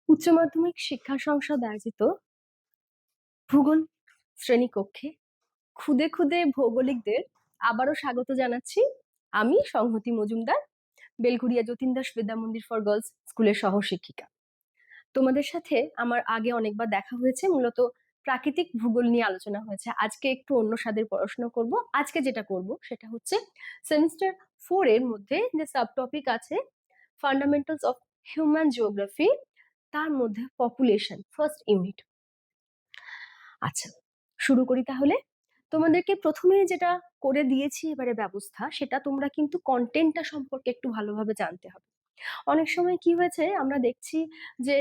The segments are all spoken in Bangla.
উচ্চ মাধ্যমিক শিক্ষা সংসদ আয়োজিত ভূগোল শ্রেণীকক্ষে খুদে খুদে ভৌগোলিকদের আবারও স্বাগত জানাচ্ছি। আমি সংহতি মজুমদার, বেলঘরিয়া যতীন দাস বিদ্যা মন্দির ফর গার্লস স্কুলের সহশিক্ষিকা। তোমাদের সাথে আমার আগে অনেকবার দেখা হয়েছে, মূলত প্রাকৃতিক ভূগোল নিয়ে আলোচনা হয়েছে। আজকে একটু অন্য স্বাদের পড়াশোনা করব। আজকে যেটা করব সেটা হচ্ছে সেমিস্টার 4 এর মধ্যে যে সাব টপিক আছে ফান্ডামেন্টালস অফ হিউম্যান জিওগ্রাফি, তার মধ্যে পপুলেশন ফার্স্ট ইউনিট। আচ্ছা, শুরু করি তাহলে। তোমাদেরকে প্রথমে যেটা করে দিয়েছি এবারে ব্যবস্থা, সেটা তোমরা কিন্তু কন্টেন্টটা সম্পর্কে একটু ভালোভাবে জানতে হবে। অনেক সময় কি হয়েছে আমরা দেখছি যে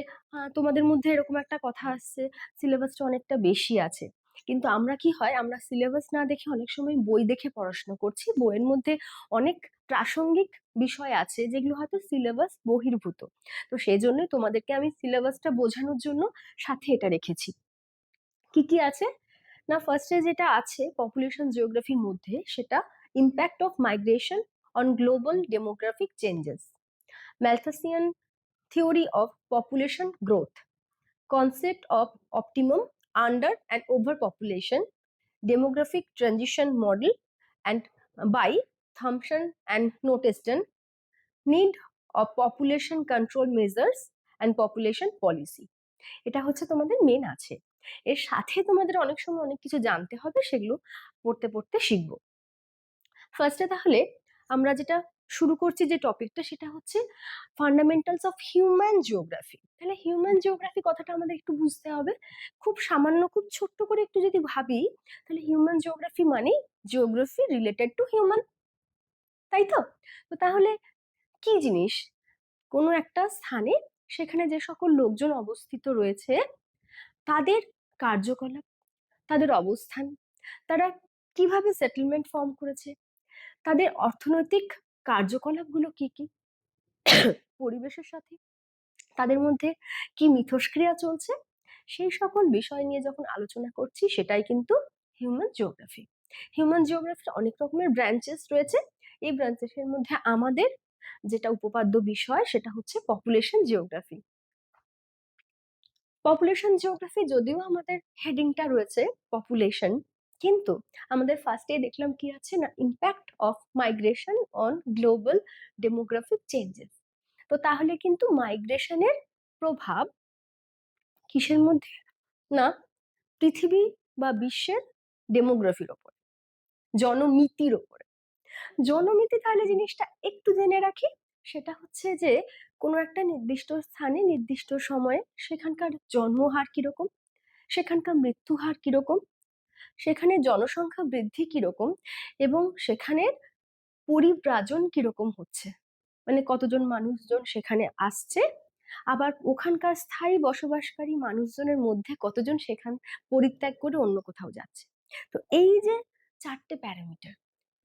তোমাদের মধ্যে এরকম একটা কথা আসছে, সিলেবাসটা অনেকটা বেশি আছে, কিন্তু আমরা কি হয়, আমরা সিলেবাস না দেখে অনেক সময় বই দেখে পড়াশোনা করছি। বইয়ের মধ্যে অনেক প্রাসঙ্গিক বিষয় আছে যেগুলো হয়তো সিলেবাস বহির্ভূত। তো সেই জন্য তোমাদেরকে আমি সিলেবাসটা বোঝানোর জন্য সাথে এটা রেখেছি। কি কি আছে না, ফার্স্টে যেটা আছে পপুলেশন জিওগ্রাফির মধ্যে, সেটা impact of migration on global demographic changes, Malthusian theory of population growth, concept of optimum under and overpopulation, demographic transition model and by Thompson and Notteston, need of population control measures and population policy। এটা হচ্ছে তোমাদের মেন আছে। এর সাথে তোমাদের অনেক সময় অনেক কিছু জানতে হবে, সেগুলো পড়তে পড়তে শিখবো। ফার্স্টে তাহলে আমরা যেটা শুরু করছি যে টপিকটা, সেটা হচ্ছে ফান্ডামেন্টালস অফ হিউম্যান জিওগ্রাফি। তাহলে হিউম্যান জিওগ্রাফি কথাটা আমাদের একটু বুঝতে হবে। খুব সামান্য, খুব ছোট্ট করে একটু যদি ভাবি, তাহলে হিউম্যান জিওগ্রাফি মানে জিওগ্রাফি রিলেটেড টু হিউম্যান, তাই তো? তো তাহলে কি জিনিস? কোনো একটা স্থানে সেখানে যে সকল লোকজন অবস্থিত রয়েছে, তাদের কার্যকলাপ, তাদের অবস্থান, তারা কিভাবে সেটেলমেন্ট ফর্ম করেছে, তাদের অর্থনৈতিক কার্যকলাপগুলো কি কি, পরিবেশের সাথে তাদের মধ্যে কি মিথস্ক্রিয়া চলছে, সেই সকল বিষয় নিয়ে যখন আলোচনা করছি, সেটাই কিন্তু হিউম্যান জিওগ্রাফি। হিউম্যান জিওগ্রাফির অনেক রকমের ব্রাঞ্চেস রয়েছে। এই ব্রাঞ্চেসের মধ্যে আমাদের যেটা উপপাদ্য বিষয়, সেটা হচ্ছে পপুলেশন জিওগ্রাফি। পপুলেশন জিওগ্রাফি যদিও আমাদের হেডিংটা রয়েছে পপুলেশন, কিন্তু আমাদের ফার্স্টে দেখলাম কি আছে না, impact of migration on global demographic changes. তো তাহলে কিন্তু মাইগ্রেশনের প্রভাব কিসের মধ্যে না, পৃথিবী বা বিশ্বের ডেমোগ্রাফির ওপর, জনমিতির ওপরে। জনমিতি তাহলে জিনিসটা একটু জেনে রাখি। সেটা হচ্ছে যে কোনো একটা নির্দিষ্ট স্থানে নির্দিষ্ট সময়ে সেখানকার জন্মহার কিরকম, সেখানকার মৃত্যু হার কিরকম, সেখানে জনসংখ্যা বৃদ্ধি কিরকম, এবং সেখানের পরিব্রাজন কিরকম হচ্ছে, মানে কতজন মানুষজন সেখানে আসছে, আবার ওখানকার স্থায়ী বসবাসকারী মানুষজনের মধ্যে কতজন সেখান পরিত্যাগ করে অন্য কোথাও যাচ্ছে। তো এই যে চারটে প্যারামিটার,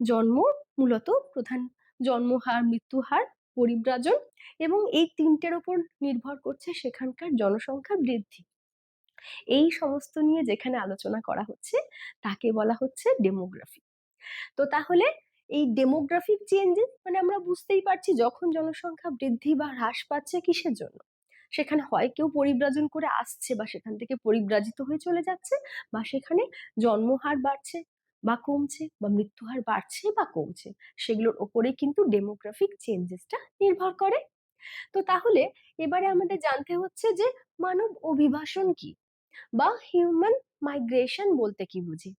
জন্ম মূলত প্রধান, জন্মহার, মৃত্যুহার, পরিব্রাজন, এবং এই তিনটের ওপর নির্ভর করছে সেখানকার জনসংখ্যা বৃদ্ধি। এই সমস্ত নিয়ে যেখানে আলোচনা করা হচ্ছে তাকে বলা হচ্ছে ডেমোগ্রাফি। তো তাহলে এই ডেমোগ্রাফিক চেঞ্জেস মানে আমরা বুঝতেই পারছি, যখন জনসংখ্যা বৃদ্ধি বা হ্রাস পাচ্ছে কিসের জন্য, সেখানে হয় কেউ পরিব্রাজন করে আসছে বা সেখান থেকে পরিব্রাজিত হয়ে চলে যাচ্ছে, বা সেখানে জন্মহার বাড়ছে বা কমছে, বা মৃত্যুহার বাড়ছে বা কমছে, সেগুলোর ওপরে কিন্তু ডেমোগ্রাফিক চেঞ্জেসটা নির্ভর করে। তো তাহলে এবারে আমাদের জানতে হচ্ছে যে মানব অভিবাসন কি, বা হিউম্যান মাইগ্রেশন বলতে কি বুঝি।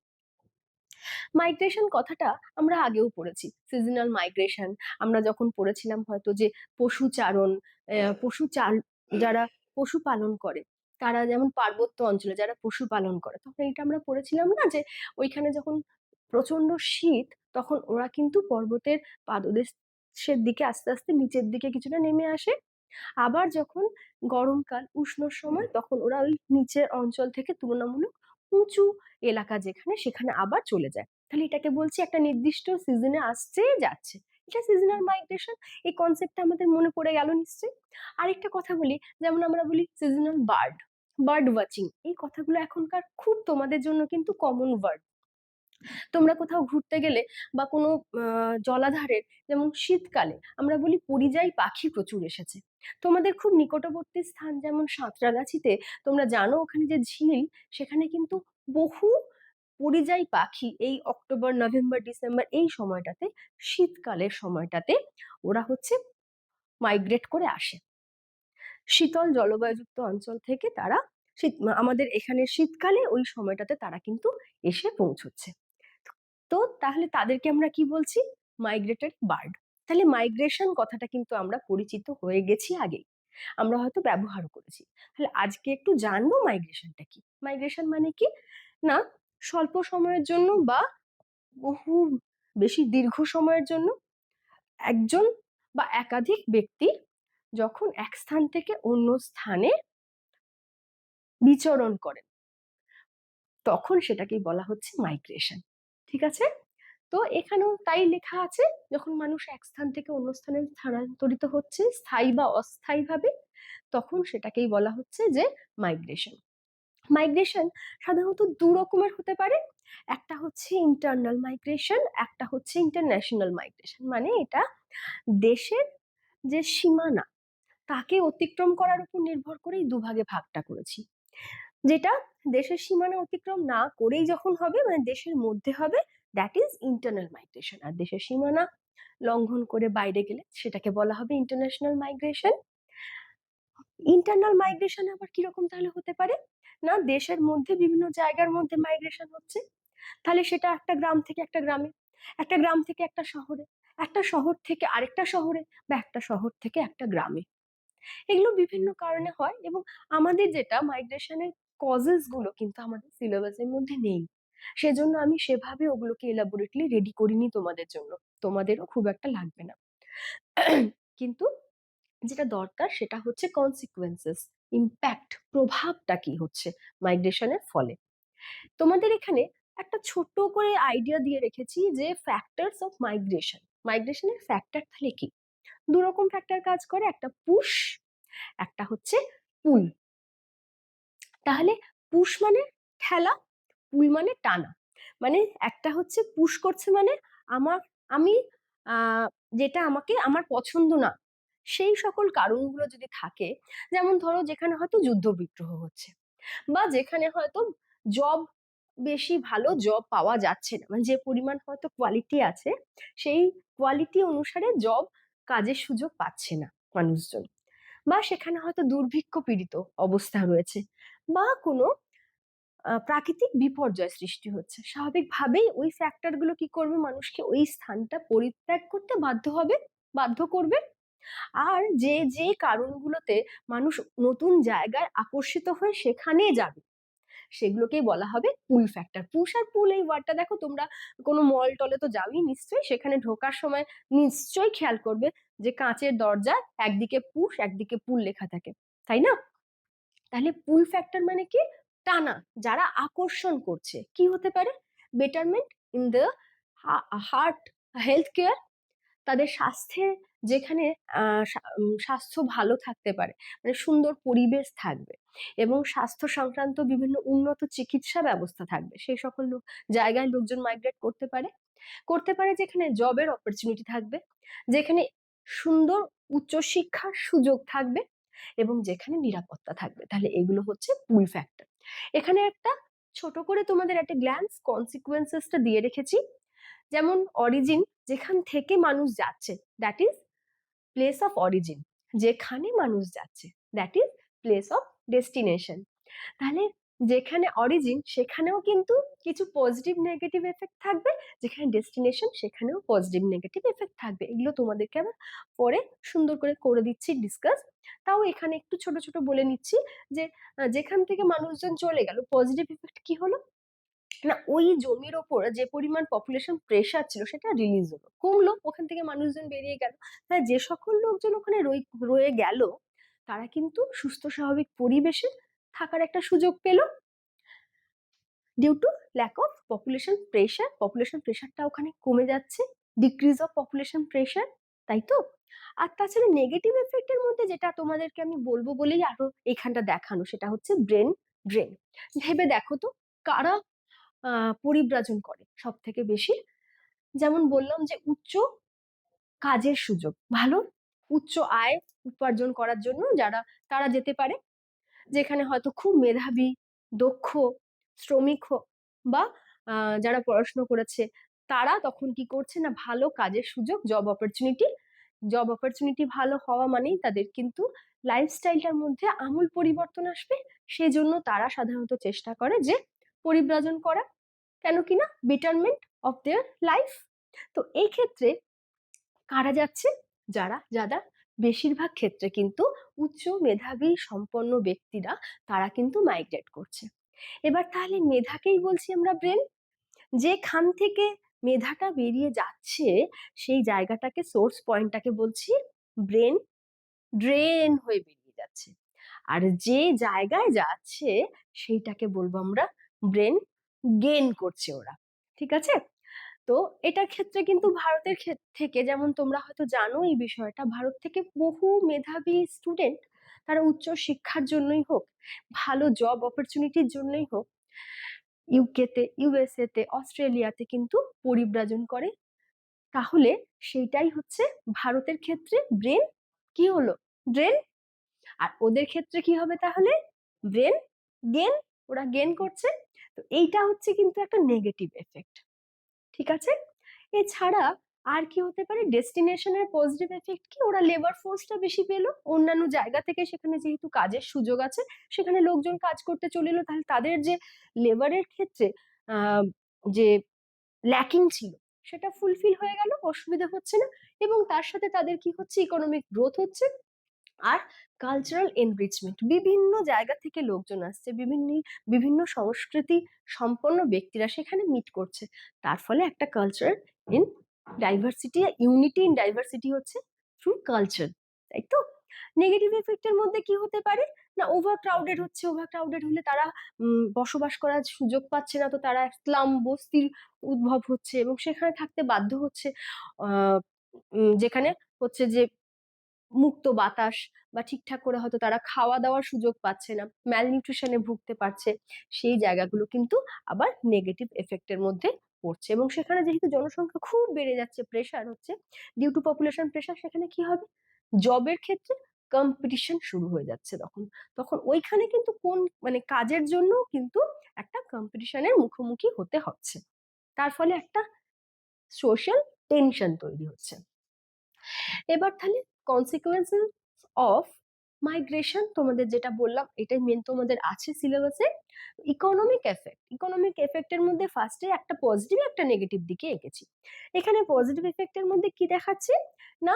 মাইগ্রেশন কথাটা আমরা আগেও পড়েছি, সিজনাল মাইগ্রেশন। আমরা যখন পড়েছিলাম হয়তো যে পশুচারণ, পশুচার, যারা পশুপালন করে, তারা যেমন পার্বত্য অঞ্চলে যারা পশুপালন করে, তখন এটা আমরা পড়েছিলাম না, যে ওইখানে যখন প্রচন্ড শীত, তখন ওরা কিন্তু পর্বতের পাদদেশের দিকে আস্তে আস্তে নিচের দিকে কিছুটা নেমে আসে। আবার যখন গরমকাল, উষ্ণ সময়, তখন ওরা ওই নিচের অঞ্চল থেকে তুলনামূলক উঁচু এলাকা যেখানে, সেখানে আবার চলে যায়। তাহলে এটাকে বলছি একটা নির্দিষ্ট সিজনে আসছে যাচ্ছে, এটা সিজনাল মাইগ্রেশন। এই কনসেপ্টটা আমাদের মনে পড়ে গেল নিশ্চয়ই। আরেকটা কথা বলি, যেমন আমরা বলি সিজনাল বার্ড, বার্ড ওয়াচিং, এই কথাগুলো এখনকার খুব তোমাদের জন্য কিন্তু কমন ওয়ার্ড। তোমরা কোথাও ঘুরতে গেলে বা কোনো জলাধারের, যেমন শীতকালে আমরা বলি পরিযায়ী পাখি প্রচুর এসেছে। তোমাদের খুব নিকটবর্তী স্থান যেমন সাঁতরাগাছিতে, তোমরা জানো ওখানে যে ঝিল, সেখানে কিন্তু বহু পরিযায়ী পাখি এই অক্টোবর নভেম্বর ডিসেম্বর এই সময়টাতে, শীতকালের সময়টাতে ওরা হচ্ছে মাইগ্রেট করে আসে। শীতল জলবায়ুযুক্ত অঞ্চল থেকে তারা আমাদের এখানে শীতকালে ওই সময়টাতে তারা কিন্তু এসে পৌঁছচ্ছে। তো তাহলে তাদেরকে আমরা কি বলছি? Migratory bird. তাহলে মাইগ্রেশন কথাটা কিন্তু আমরা পরিচিত হয়ে গেছি আগেই, আমরা হয়তো ব্যবহার করেছি। তাহলে আজকে একটু জানবো মাইগ্রেশনটা কি। মাইগ্রেশন মানে কি না, স্বল্প সময়ের জন্য বা বহু বেশি দীর্ঘ সময়ের জন্য একজন বা একাধিক ব্যক্তি যখন এক স্থান থেকে অন্য স্থানে বিচরণ করেন, তখন সেটাকেই বলা হচ্ছে মাইগ্রেশন। ঠিক আছে? তো এখানেও তাই লেখা আছে, যখন মানুষ এক স্থান থেকে অন্য স্থানে স্থানান্তরিত হচ্ছে স্থায়ী বা অস্থায়ী ভাবে, তখন সেটাকেই বলা হচ্ছে যে মাইগ্রেশন। মাইগ্রেশন সাধারণত দু রকমের হতে পারে, একটা হচ্ছে ইন্টারনাল মাইগ্রেশন, একটা হচ্ছে ইন্টারন্যাশনাল মাইগ্রেশন। মানে এটা দেশের যে সীমানা তাকে অতিক্রম করার উপর নির্ভর করেই দুভাগে ভাগটা করেছি। যেটা দেশের সীমানা অতিক্রম না করেই যখন হবে, মানে দেশের মধ্যে হবে, দ্যাট ইজ ইন্টারনাল মাইগ্রেশন। আর দেশের সীমানা লঙ্ঘন করে বাইরে গেলে সেটাকে বলা হবে ইন্টারন্যাশনাল মাইগ্রেশন। ইন্টারনাল মাইগ্রেশন আবার কিরকম তাহলে হতে পারে না, দেশের মধ্যে বিভিন্ন জায়গার মধ্যে মাইগ্রেশন হচ্ছে, তাহলে সেটা একটা গ্রাম থেকে একটা গ্রামে, একটা গ্রাম থেকে একটা শহরে, একটা শহর থেকে আরেকটা শহরে, বা একটা শহর থেকে একটা গ্রামে। এগুলো বিভিন্ন কারণে হয়, এবং আমাদের যেটা মাইগ্রেশনের কজেস গুলো কিন্তু আমাদের সিলেবাসের মধ্যে নেই, সেজন্য আমি সেভাবে ওগুলোকে এলাবোরেটলি রেডি করিনি তোমাদের জন্য, তোমাদেরও খুব একটা লাগবে না। কিন্তু যেটা দরকার সেটা হচ্ছে কনসিকুয়েন্সেস, ইম্প্যাক্ট, প্রভাবটা কি হচ্ছে মাইগ্রেশনের ফলে। তোমাদের এখানে একটা ছোট্ট করে আইডিয়া দিয়ে রেখেছি যে ফ্যাক্টরস অফ মাইগ্রেশন। মাইগ্রেশনের ফ্যাক্টর তাহলে কি? দু রকম ফ্যাক্টর কাজ করে, একটা পুশ, একটা হচ্ছে পুল। তাহলে পুশ মানে ঠেলা, পুল মানে টানা। মানে একটা হচ্ছে পুশ করছে, মানে আমার আমি যেটা আমাকে আমার পছন্দ না সেই সকল কারণগুলো যদি থাকে, যেমন ধরো যেখানে হয়তো যুদ্ধ বিগ্রহ হচ্ছে, বা যেখানে হয়তো জব বেশি ভালো জব পাওয়া যাচ্ছে না, মানে যে পরিমাণ হয়তো কোয়ালিটি আছে সেই কোয়ালিটি অনুসারে জব কাজের সুযোগ পাচ্ছে না মানুষজন, বা সেখানে হয়তো দুর্ভিক্ষ পীড়িত অবস্থা রয়েছে, বা কোনো প্রাকৃতিক বিপর্যয় সৃষ্টি হচ্ছে, স্বাভাবিকভাবেই ওই ফ্যাক্টর গুলো কি করবে, মানুষকে ওই স্থানটা পরিত্যাগ করতে বাধ্য করবে। আর যে যে কারণগুলোতে মানুষ নতুন জায়গায় আকর্ষিত হয়ে সেখানে যাবে, সেগুলোকেই বলা হবে পুল ফ্যাক্টর। পুশ আর পুল এই ওয়ার্ডটা দেখো, তোমরা কোনো মল টলে তো যাওই নিশ্চয়ই, সেখানে ঢোকার সময় নিশ্চয়ই খেয়াল করবে যে কাঁচের দরজা একদিকে পুশ একদিকে পুল লেখা থাকে, তাই না? তাহলে পুল ফ্যাক্টর মানে কি? টানা, যারা আকর্ষণ করছে। কি হতে পারে? Betterment in the heart health care, তাদের স্বাস্থ্যে যেখানে স্বাস্থ্য ভালো থাকতে পারে, মানে সুন্দর পরিবেশ থাকবে এবং স্বাস্থ্য সংক্রান্ত বিভিন্ন উন্নত চিকিৎসা ব্যবস্থা থাকবে, সেই সকল জায়গায় লোকজন মাইগ্রেট করতে পারে যেখানে জবের অপরচুনিটি থাকবে, যেখানে সুন্দর উচ্চশিক্ষার সুযোগ থাকবে এবং যেখানে নিরাপত্তা থাকবে। তাহলে এগুলো হচ্ছে পুল ফ্যাক্টর। এখানে একটা ছোট করে তোমাদের একটা গ্ল্যান্স কনসিকুয়েন্সেসটা দিয়ে রেখেছি। যেমন অরিজিন, যেখান থেকে মানুষ যাচ্ছে, that is place of origin. যেখানে মানুষ যাচ্ছে, that is place of destination. তাহলে যেখানে অরিজিন সেখানেও কিন্তু কিছু পজিটিভ নেগেটিভ এফেক্ট থাকবে, যেখানে ডেস্টিনেশন সেখানেও পজিটিভ নেগেটিভ এফেক্ট থাকবে। এগুলো তোমাদেরকে আবার পরে সুন্দর করে করে দিচ্ছি ডিসকাস। তাও এখানে একটু ছোট ছোট বলে নিচ্ছি যে যেখান থেকে মানুষজন চলে গেল, পজিটিভ ইফেক্ট কি হলো না, ওই জমির ওপর যে পরিমাণ পপুলেশন প্রেসার ছিল সেটা রিলিজ হলো, কমলো, ওখান থেকে মানুষজন বেরিয়ে গেল। তাই যে সকল লোকজন ওখানে রয়ে গেল তারা কিন্তু সুস্থ স্বাভাবিক পরিবেশে থাকার একটা সুযোগ পেল, due to lack of population প্রেশারটা ওখানে কমে যাচ্ছে, ডিক্রিজ অফ পপুলেশন প্রেশার, তাই তো? আর তাছাড়া নেগেটিভ এফেক্টের মধ্যে যেটা তোমাদেরকে আমি বলবো বলেই আরো এখানটা দেখানো, সেটা হচ্ছে ব্রেন ড্রেন। ভেবে দেখো তো, কারা পরিব্রাজন করে সব থেকে বেশি। যেমন বললাম যে উচ্চ কাজের সুযোগ, ভালো উচ্চ আয় উপার্জন করার জন্য তারা যেতে পারে, যেখানে হয়তো খুব মেধাবী, দক্ষ শ্রমিক হোক বা যারা পড়াশোনা করেছে তারা তখন কি করছে না, ভালো কাজের সুযোগ, জব অপরচুনিটি ভালো হওয়া মানেই তাদের কিন্তু লাইফস্টাইলটার মধ্যে আমূল পরিবর্তন আসবে। সেজন্য তারা সাধারণত চেষ্টা করে যে পরিব্রাজন করা, কেন কিনা বেটারমেন্ট অফ দেয়ার লাইফ। তো এই ক্ষেত্রে কারা যাচ্ছে, যারা বেশিরভাগ ক্ষেত্রে কিন্তু উচ্চ মেধাবী সম্পন্ন ব্যক্তিরা, তারা কিন্তু মাইগ্রেট করছে। এবার তাহলে মেধাকেই বলছি আমরা ব্রেন, যেখান থেকে মেধাটা বেরিয়ে যাচ্ছে সেই জায়গাটাকে, সোর্স পয়েন্টটাকে বলছি ব্রেন ড্রেন হয়ে বেরিয়ে যাচ্ছে। আর যে জায়গায় যাচ্ছে সেইটাকে বলবো আমরা ব্রেন গেইন করছে ওরা। ঠিক আছে? তো এটার ক্ষেত্রে কিন্তু ভারতের থেকে, যেমন তোমরা হয়তো জানো এই বিষয়টা, ভারত থেকে বহু মেধাবী স্টুডেন্ট তারা উচ্চ শিক্ষার জন্যই হোক, ভালো জব অপরচুনিটির জন্যই হোক, ইউকেতে, ইউএসএ তে, অস্ট্রেলিয়াতে কিন্তু পরিব্রাজন করে। তাহলে সেইটাই হচ্ছে ভারতের ক্ষেত্রে ব্রেন কি হলো, ব্রেন। আর ওদের ক্ষেত্রে কি হবে তাহলে, ব্রেন গেন, ওরা গেন করছে। তো এইটা হচ্ছে কিন্তু একটা নেগেটিভ এফেক্ট। ঠিক আছে? এছাড়া আর কি হতে পারে, ডেস্টিনেশনের পজিটিভ এফেক্ট কি, ওরা লেবার ফোর্সটা বেশি পেলো অন্যান্য জায়গা থেকে, সেখানে যেহেতু কাজের সুযোগ আছে সেখানে লোকজন কাজ করতে চলে এলো, তাহলে তাদের যে লেবারের ক্ষেত্রে যে ল্যাকিং ছিল সেটা ফুলফিল হয়ে গেল, অসুবিধা হচ্ছে না। এবং তার সাথে তাদের কি হচ্ছে, ইকোনমিক গ্রোথ হচ্ছে। আর কালচারাল এনরিচমেন্ট, বিভিন্ন জায়গা থেকে লোকজন আসছে, বিভিন্ন সংস্কৃতি সম্পন্ন ব্যক্তিরা সেখানে মিট করছে, তার ফলে একটা culture in diversity, unity in diversity হচ্ছে থ্রু কালচার। তাই তো? নেগেটিভ এফেক্টের মধ্যে কি হতে পারে না, ওভার ক্রাউডেড হচ্ছে, ওভার ক্রাউডেড হলে তারা বসবাস করার সুযোগ পাচ্ছে না, তো তারা স্লাম বস্তির উদ্ভব হচ্ছে এবং সেখানে থাকতে বাধ্য হচ্ছে, যেখানে হচ্ছে যে মুক্ত বাতাস বা ঠিকঠাক করে হয়তো তারা খাওয়া দাওয়ার সুযোগ পাচ্ছে না, ম্যালনিউট্রিশনে ভুগতে পারছে, সেই জায়গাগুলো কিন্তু আবার নেগেটিভ এফেক্টের মধ্যে পড়ছে। এবং সেখানে যেহেতু জনসংখ্যা খুব বেড়ে যাচ্ছে, প্রেশার হচ্ছে ডিউ টু পপুলেশন প্রেশার, সেখানে কি হবে, জবের ক্ষেত্রে কম্পিটিশন শুরু হয়ে যাচ্ছে। তখন তখন ওইখানে কিন্তু কোন মানে কাজের জন্য কিন্তু একটা কম্পিটিশনের মুখোমুখি হতে হচ্ছে, তার ফলে একটা সোশ্যাল টেনশন তৈরি হচ্ছে। এবার তাহলে কনসিকুয়েন্সেস অফ মাইগ্রেশন, তোমাদের যেটা বললাম এটাই মেন তোমাদের আছে সিলেবাসে। ইকোনমিক এফেক্টের মধ্যে ফার্স্টে একটা পজিটিভ একটা নেগেটিভ দিকে এঁকেছি। এখানে পজিটিভ এফেক্টের মধ্যে কি দেখাচ্ছে না,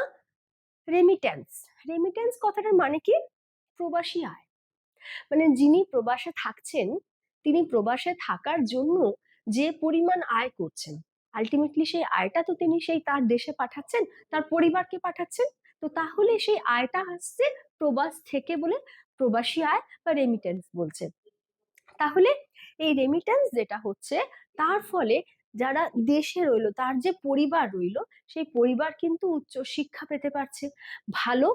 রেমিট্যান্স। রেমিট্যান্স কথাটার মানে কি, প্রবাসী আয়। মানে যিনি প্রবাসে থাকছেন, তিনি প্রবাসে থাকার জন্য যে পরিমাণ আয় করছেন, আলটিমেটলি সেই আয়টা তো তিনি সেই তার দেশে পাঠাচ্ছেন, তার পরিবারকে পাঠাচ্ছেন। তো তাহলে সেই আয়টা আসছে প্রবাস থেকে বলে প্রবাসী আয় বা রেমিটেন্স বলছে। তাহলে এই রেমিটেন্স যেটা হচ্ছে, তার ফলে যারা দেশে রইলো, তার যে পরিবার রইলো, সেই পরিবার কিন্তু উচ্চ শিক্ষা পেতে পারছে, ভালো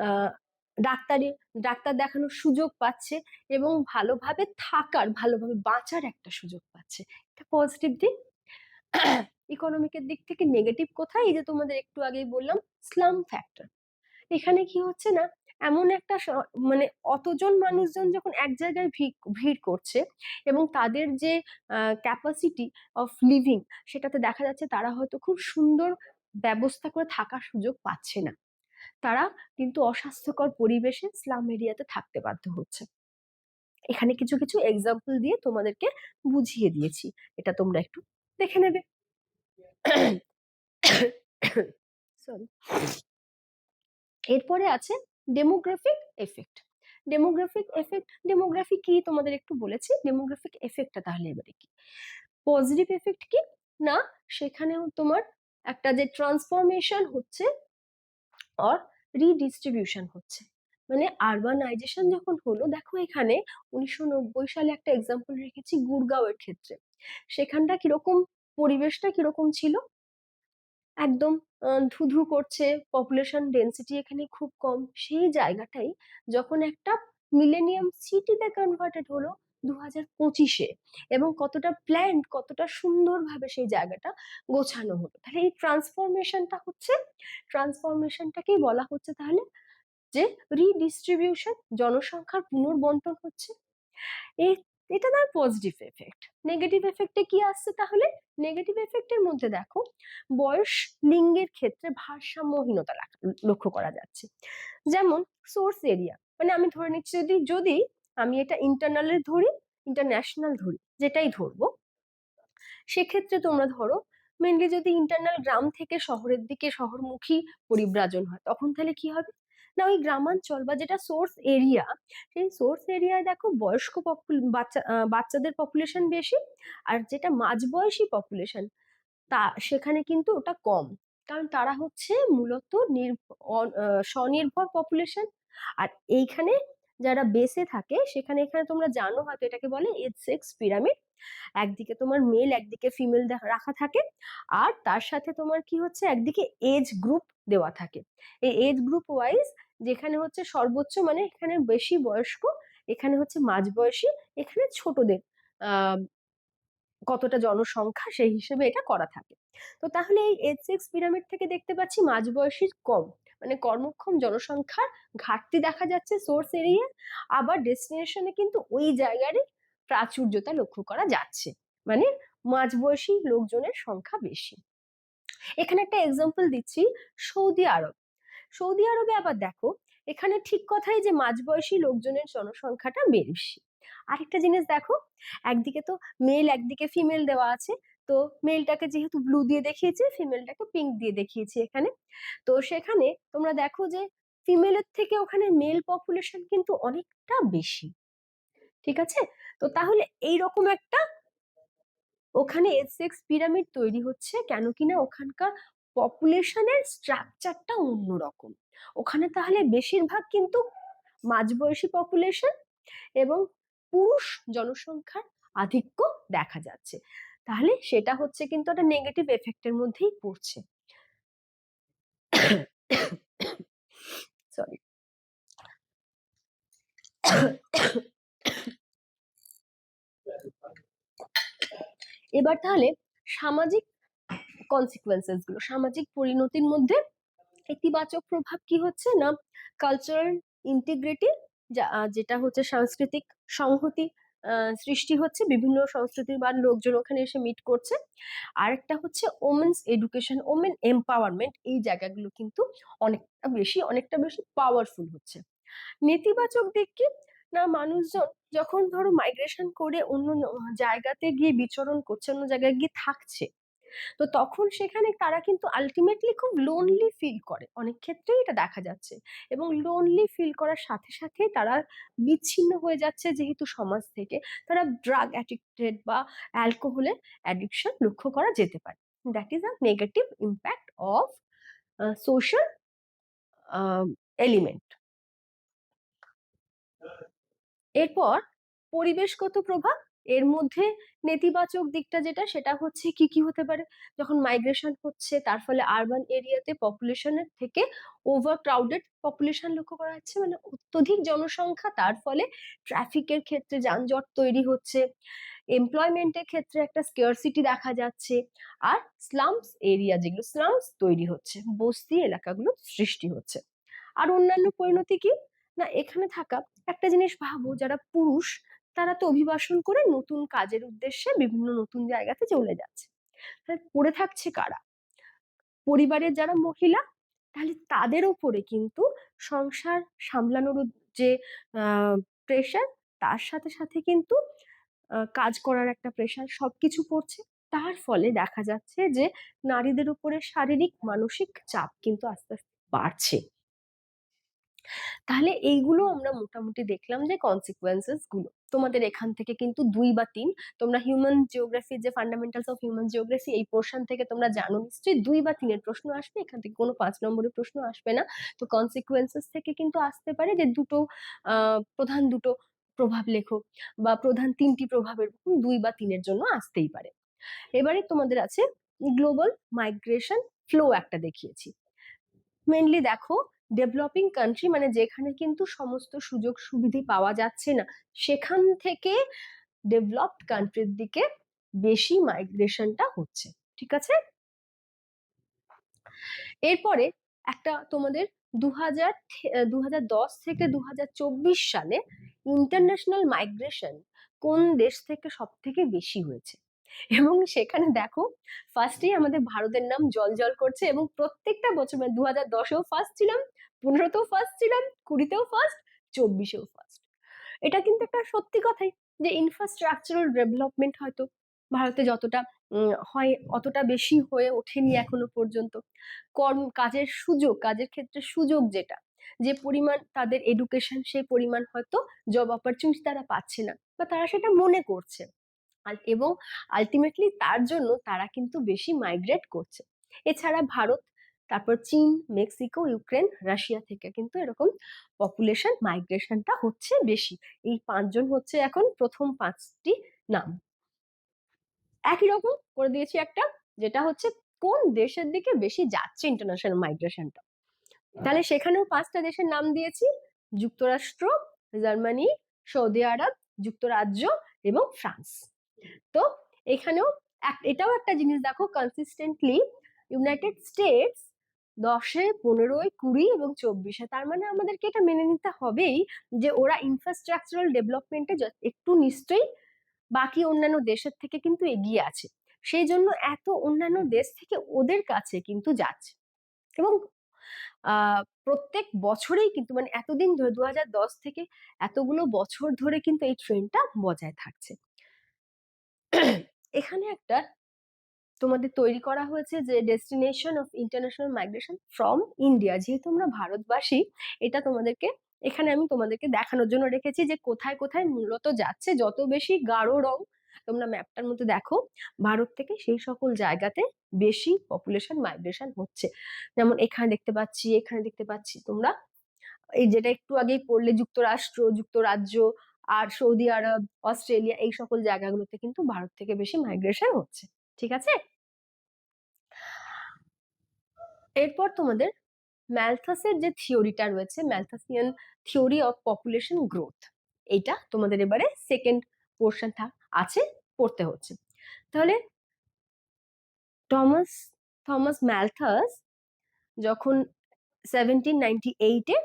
আহ ডাক্তারি ডাক্তার দেখানোর সুযোগ পাচ্ছে এবং ভালোভাবে বাঁচার একটা সুযোগ পাচ্ছে। এটা পজিটিভ দিক। ইকোনমিকের দিক থেকে নেগেটিভ কোথায়, এই যে তোমাদের একটু আগেই বললাম, স্লাম ফ্যাক্টর। এখানে কি হচ্ছে না, এমন একটা মানে অতজন মানুষজন যখন এক জায়গায় ভিড় করছে এবং তাদের যে ক্যাপাসিটি অফ লিভিং, সেটাতে দেখা যাচ্ছে তারা হয়তো খুব সুন্দর ব্যবস্থা করে থাকার সুযোগ পাচ্ছে না, তারা কিন্তু অস্বাস্থ্যকর পরিবেশে স্লাম এরিয়াতে থাকতে বাধ্য হচ্ছে। এখানে কিছু কিছু এক্সাম্পল দিয়ে তোমাদেরকে বুঝিয়ে দিয়েছি, এটা তোমরা একটু দেখে নেবে। সরি। এরপরে আছে ডেমোগ্রাফিক এফেক্ট। ডেমোগ্রাফি কি তোমাদের একটু বলেছি, ডেমোগ্রাফিক এফেক্টটা তাহলে এবারে কি, পজিটিভ এফেক্ট কি না, সেখানেও তোমার একটা যে ট্রান্সফরমেশন হচ্ছে আর রিডিস্ট্রিবিউশন হচ্ছে, মানে আরবানাইজেশন যখন হলো, দেখো এখানে 1990 সালে একটা এক্সাম্পল রেখেছি গুরগাঁওয়ের ক্ষেত্রে। সেখানটা কিরকম, পরিবেশটা কিরকম ছিল, একদম ধুধু করছে, পপুলেশন ডেন্সিটি এখানে খুব কম, সেই জায়গাটাই যখন একটা মিলেনিয়াম সিটিতে কনভার্টেড হলো, 2025-এ, এবং কতটা প্ল্যান্ড, কতটা সুন্দরভাবে সেই জায়গাটা গোছানো হলো। তাহলে এই ট্রান্সফরমেশনটাকেই বলা হচ্ছে তাহলে যে রিডিস্ট্রিবিউশন, জনসংখ্যার পুনর্বন্টন হচ্ছে। এটা তার পজিটিভ এফেক্ট। নেগেটিভ এফেক্টে কি আসছে তাহলে? নেগেটিভ এফেক্টের মধ্যে দেখো, বয়স লিঙ্গের ক্ষেত্রে ভারসাম্যহীনতা লক্ষ্য করা যাচ্ছে। যেমন সোর্স এরিয়া, মানে আমি ধরে নিচ্ছি যদি আমি এটা ইন্টারনাল ধরি, ইন্টারন্যাশনাল ধরি, যেটাই ধরবো, সেক্ষেত্রে তোমরা ধরো মেনলি যদি ইন্টারনাল গ্রাম থেকে শহরের দিকে শহরমুখী পরিব্রাজন হয়, তখন তাহলে কি হবে না, ওই গ্রামাঞ্চল বা যেটা সোর্স এরিয়া, সেই সোর্স এরিয়ায় দেখো বয়স্ক বাচ্চাদের পপুলেশন বেশি, আর যেটা মাঝবয়সী পপুলেশন তা সেখানে কিন্তু ওটা কম, কারণ তারা হচ্ছে মূলত স্বনির্ভর পপুলেশন। আর এইখানে যারা বেসে থাকে সেখানে, এখানে তোমরা জানো হয়তো, এটাকে বলে এজ সেক্স পিরামিড। একদিকে তোমার মেল, একদিকে ফিমেল রাখা থাকে, আর তার সাথে তোমার কি হচ্ছে, একদিকে এজ গ্রুপ দেওয়া থাকে। এই এজ গ্রুপ ওয়াইজ যেখানে হচ্ছে সর্বোচ্চ, মানে এখানে বেশি বয়স্ক, এখানে হচ্ছে মাঝবয়সী, এখানে ছোটদের কতটা জনসংখ্যা সেই হিসেবে এটা করা থাকে। তো তাহলে এই এজ সেক্স পিরামিড থেকে দেখতে পাচ্ছি মাঝবয়সী কম, মানে কর্মক্ষম জনসংখ্যার ঘাটতি দেখা যাচ্ছে সোর্স এরিয়া, আবার ডেস্টিনেশনে কিন্তু ওই জায়গারই প্রাচুর্যতা লক্ষ্য করা যাচ্ছে, মানে মাঝবয়সী লোকজনের সংখ্যা বেশি। এখানে একটা এক্সাম্পল দিচ্ছি, সৌদি আরব। সৌদি আরবে আবার দেখো, এখানে ঠিক কথাই যে মাঝবয়সী লোকজনের জনসংখ্যাটা বেশি। আরেকটা জিনিস দেখো, একদিকে তো মেল, একদিকে ফিমেল দেওয়া আছে, তো মেলটাকে যেহেতু ব্লু দিয়ে দেখিয়েছে, ফিমেলটাকে পিঙ্ক দিয়ে দেখিয়েছি এখানে। তো সেখানে তোমরা দেখো যে ফিমেলের থেকে ওখানে মেল পপুলেশন কিন্তু অনেকটা বেশি, ঠিক আছে? তো তাহলে এইরকম একটা ওখানে এজ সেক্স পিরামিড তৈরি হচ্ছে, কেন কিনা ওখানকার পপুলেশনের স্ট্রাকচারটা অন্যরকম। ওখানে তাহলে বেশিরভাগ কিন্তু মাঝবয়সী পপুলেশন এবং পুরুষ জনসংখ্যার আধিক্য দেখা যাচ্ছে। তাহলে সেটা হচ্ছে কিন্তু একটা নেগেটিভ এফেক্টের মধ্যেই পড়ছে। সরি। এবার তাহলে সামাজিক কনসিকুয়েন্সেস গুলো, সামাজিক পরিণতির মধ্যে ইতিবাচক প্রভাব কি হচ্ছে না, কালচারাল ইন্টিগ্রিটি, যেটা হচ্ছে সাংস্কৃতিক সংহতি সৃষ্টি হচ্ছে, বিভিন্ন সংস্কৃতির বা লোকজন ওখানে এসে মিট করছে। আরেকটা হচ্ছে ওমেন্স এডুকেশন, ওমেন এম্পাওয়ারমেন্ট, এই জায়গাগুলো কিন্তু অনেকটা বেশি পাওয়ারফুল হচ্ছে। নেতিবাচক দিক কি না, মানুষজন যখন ধরো মাইগ্রেশন করে অন্য জায়গাতে গিয়ে বিচরণ করছে, অন্য জায়গায় গিয়ে থাকছে, তো তখন সেখানে তারা কিন্তু আলটিমেটলি খুব লোনলি ফিল করে, অনেক ক্ষেত্রেই এটা দেখা যাচ্ছে। এবং লোনলি ফিল করার সাথে সাথে তারা বিচ্ছিন্ন হয়ে যাচ্ছে, যেহেতু সমাজ থেকে তারা ড্রাগ অ্যাডিক্টেড বা অ্যালকোহলের অ্যাডিকশন লক্ষ্য করা যেতে পারে। That is a negative impact of social element. এরপর পরিবেশগত প্রভাব, এর মধ্যে নেতিবাচক দিকটা যেটা, সেটা হচ্ছে কি কি হতে পারে, যখন মাইগ্রেশন হচ্ছে তার ফলে আরবান এরিয়াতে পপুলেশনের থেকে ওভার ক্রাউডেড পপুলেশন লক্ষ্য করা যাচ্ছে, মানে অত্যধিক জনসংখ্যা, তার ফলে ট্রাফিকের ক্ষেত্রে যানজট তৈরি হচ্ছে, এমপ্লয়মেন্টের ক্ষেত্রে একটা স্কেয়ারসিটি দেখা যাচ্ছে, আর স্লামস এরিয়া, যেগুলো স্লামস তৈরি হচ্ছে, বস্তি এলাকাগুলো সৃষ্টি হচ্ছে। আর অন্যান্য পরিণতি কি না, এখানে থাকা একটা জিনিস ভাবো, যারা পুরুষ তারা তো অভিবাসন করে নতুন কাজের উদ্দেশ্যে বিভিন্ন নতুন জায়গাতে চলে যাচ্ছে, পড়ে থাকছে কারা, পরিবারের যারা মহিলা, তাহলে তাদের উপরে কিন্তু সংসার সামলানোর যে প্রেশার, তার সাথে সাথে কিন্তু কাজ করার একটা প্রেশার, সবকিছু পড়ছে। তার ফলে দেখা যাচ্ছে যে নারীদের উপরে শারীরিক মানসিক চাপ কিন্তু আস্তে আস্তে বাড়ছে। তাহলে এইগুলো আমরা মোটামুটি দেখলাম যে কনসিকুয়েন্সেস গুলো। তোমাদের এখান থেকে কিন্তু 2 বা 3, তোমরা হিউম্যান জিওগ্রাফি, যে ফান্ডামেন্টালস অফ হিউম্যান জিওগ্রাফি, এই পোর্শন থেকে তোমরা জানো নিশ্চয়ই 2 বা 3 এর প্রশ্ন আসবে, এখান থেকে কোনো 5 নম্বরের প্রশ্ন আসবে না। তো কনসিকুয়েন্সেস থেকে কিন্তু আসতে পারে যে প্রধান দুটো প্রভাব লেখো, বা প্রধান 3টি প্রভাবের 2 বা 3 এর জন্য আসতেই পারে। এবারে তোমাদের আছে গ্লোবাল মাইগ্রেশন ফ্লো, একটা দেখিয়েছি। মেনলি দেখো ডেভেলপিং কান্ট্রি মানে যেখানে কিন্তু সমস্ত সুযোগ সুবিধা পাওয়া যাচ্ছে না, সেখান থেকে ডেভেলপড কান্ট্রির দিকে বেশি মাইগ্রেশনটা হচ্ছে। ঠিক আছে, এরপরে একটা তোমাদের 2010 থেকে 2024 সালে ইন্টারন্যাশনাল মাইগ্রেশন কোন দেশ থেকে সব থেকে বেশি হয়েছে, এবং সেখানে দেখো ফার্স্টেই আমাদের ভারতের নাম জল জল করছে, এবং প্রত্যেকটা বছর মানে 2010এও ফার্স্ট ছিলাম, 15তেও ফার্স্ট ছিলাম, 20তেও ফার্স্ট, 24এও ফার্স্ট। এটা কিন্তু একটা সত্যি কথাই যে ইনফ্রাস্ট্রাকচারাল ডেভেলপমেন্ট হয়তো ভারতে যতটা হয় অতটা বেশি হয়ে ওঠেনি এখনো পর্যন্ত। কাজের সুযোগ, কাজের ক্ষেত্রে সুযোগ যেটা, যে পরিমাণ তাদের এডুকেশন, সেই পরিমাণ হয়তো জব অপরচুনিটি তারা পাচ্ছে না, বা তারা সেটা মনে করছে, এবং আলটিমেটলি তার জন্য তারা কিন্তু বেশি মাইগ্রেট করছে। এছাড়া ভারত, তারপর চীন, মেক্সিকো, ইউক্রেন, রাশিয়া থেকে কিন্তু এরকম পপুলেশন মাইগ্রেশনটা হচ্ছে বেশি। এই পাঁচজন হচ্ছে এখন প্রথম পাঁচটি নাম। একই রকম করে দিয়েছি একটা, যেটা হচ্ছে কোন দেশের দিকে বেশি যাচ্ছে ইন্টারন্যাশনাল মাইগ্রেশনটা। তাহলে সেখানেও পাঁচটা দেশের নাম দিয়েছি: যুক্তরাষ্ট্র, জার্মানি, সৌদি আরব, যুক্তরাজ্য এবং ফ্রান্স। তো এখানেও এটাও একটা জিনিস দেখো, কনসিস্টেন্টলি ইউনাইটেড স্টেটস 10-এ, 15-এ, 20 এবং 24-এ, তার মানে আমাদেরকে এটা মেনে নিতে হবেই যে ওরা ইনফ্রাস্ট্রাকচারাল ডেভেলপমেন্টে একটু নিশ্চয়ই বাকি অন্যান্য দেশের থেকে কিন্তু এগিয়ে আছে, সেই জন্য এত অন্যান্য দেশ থেকে ওদের কাছে কিন্তু যাচ্ছে। এবং প্রত্যেক বছরেই কিন্তু মানে এতদিন ধরে 2010 থেকে এতগুলো বছর ধরে কিন্তু এই ট্রেন্ডটা বজায় থাকছে। এখানে একটা তোমাদের তৈরি করা হয়েছে যে destination of international migration from India, যেহেতু আমরা ভারতবাসী, এটা তোমাদেরকে এখানে আমি তোমাদেরকে দেখানোর জন্য রেখেছি যে কোথায় কোথায় মূলত যাচ্ছে। যত বেশি গাঢ় রং তোমরা ম্যাপটার মধ্যে দেখো, ভারত থেকে সেই সকল জায়গাতে বেশি পপুলেশন মাইগ্রেশন হচ্ছে। যেমন এখানে দেখতে পাচ্ছি, এখানে দেখতে পাচ্ছি তোমরা, এই যেটা একটু আগেই পড়লে যুক্তরাষ্ট্র, যুক্তরাজ্য আর সৌদি আরব, অস্ট্রেলিয়া, এই সকল জায়গাগুলোতে কিন্তু ভারত থেকে বেশি মাইগ্রেশন হচ্ছে। ঠিক আছে, এরপর তোমাদের ম্যালথাসের যে থিওরিটা রয়েছে, ম্যালথাসিয়ান থিওরি অফ পপুলেশন গ্রোথ, এটা তোমাদের এবারে সেকেন্ড পোর্শন আছে, পড়তে হচ্ছে। তাহলে থমাস থমাস ম্যালথাস যখন 1798-এ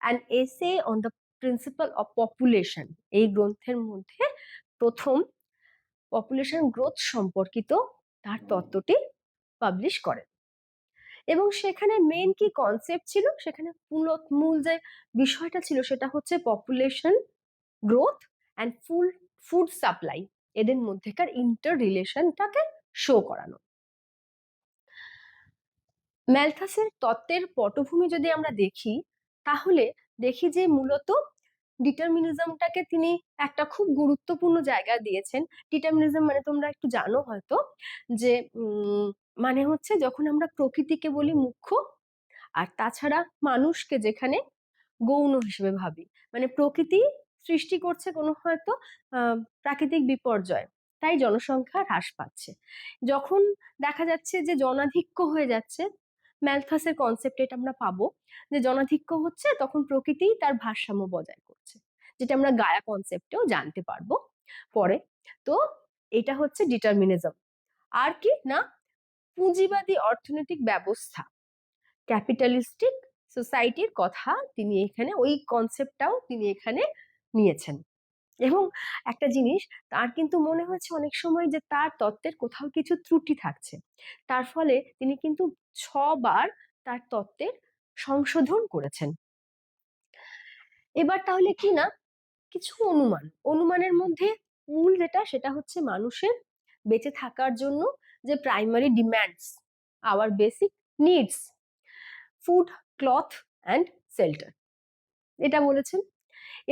an essay on the principle of population, এই গ্রন্থের মধ্যে প্রথম পপুলেশন গ্রোথ সম্পর্কিত তার তত্ত্বটি পাবলিশ করেন। এবং সেখানে মেন কি কনসেপ্ট ছিল, সেখানে মূল যে বিষয়টা ছিল সেটা হচ্ছে population growth and food supply, এদের মধ্যেকার ইন্টার রিলেশনটাকে শো করানো। ম্যালথাসের তত্ত্বের পটভূমি যদি আমরা দেখি, তাহলে দেখি যে মূলত ডিটারমিনিজমটাকে তিনি একটা খুব গুরুত্বপূর্ণ জায়গা দিয়েছেন। ডিটারমিনিজম মানে তোমরা একটু জানো হয়তো, যে মানে হচ্ছে যখন আমরা প্রকৃতিকে বলি মুখ্য, আর তাছাড়া মানুষকে যেখানে গৌণ হিসেবে ভাবি, মানে প্রকৃতি সৃষ্টি করছে কোনো হয়তো প্রাকৃতিক বিপর্যয়, তাই জনসংখ্যা হ্রাস পাচ্ছে। যখন দেখা যাচ্ছে যে জনাধিক্য হয়ে যাচ্ছে, ম্যালথাসের কনসেপ্ট এটা আমরা পাবো যে জনাধিক্য হচ্ছে, তখন প্রকৃতি তার ভারসাম্য বজায় করছে, যেটা আমরা গায়া কনসেপ্টেও জানতে পারবো পরে। তো এটা হচ্ছে ডিটারমিনিজম। আর কি না, পুঁজিবাদী অর্থনৈতিক ব্যবস্থা, ক্যাপিটালিস্টিক সোসাইটির কথা তিনি এখানে, ওই কনসেপ্টটাও তিনি এখানে নিয়েছেন। এবং একটা জিনিস তার কিন্তু মনে হয়েছে অনেক সময় যে তার তত্ত্বের কোথাও কিছু ত্রুটি থাকছে, তার ফলে তিনি কিন্তু 6 বার তার তত্ত্বের সংশোধন করেছেন। এবার তাহলে কি না, কিছু অনুমানের মধ্যে মূল যেটা, সেটা হচ্ছে মানুষের বেঁচে থাকার জন্য যে primary demands, our basic needs, food, cloth and shelter, এটা বলেছেন।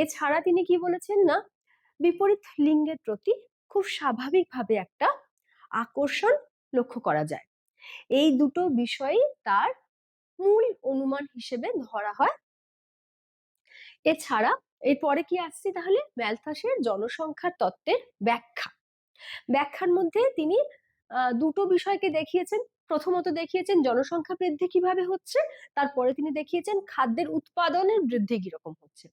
এছাড়া তিনি কি বলেছেন না, বিপরীত লিঙ্গের প্রতি খুব স্বাভাবিকভাবে একটা আকর্ষণ লক্ষ্য করা যায়। এই দুটো বিষয়ই তার মূল অনুমান হিসেবে ধরা হয়। এছাড়া এরপরে কি আসছে তাহলে, ম্যালথাসের জনসংখ্যার তত্ত্বের ব্যাখ্যার মধ্যে তিনি দুটো বিষয়কে দেখিয়েছেন। প্রথমত দেখিয়েছেন জনসংখ্যা বৃদ্ধি কিভাবে হচ্ছে, তারপরে তিনি দেখিয়েছেন খাদ্যের উৎপাদনের বৃদ্ধি কিরকম হচ্ছে।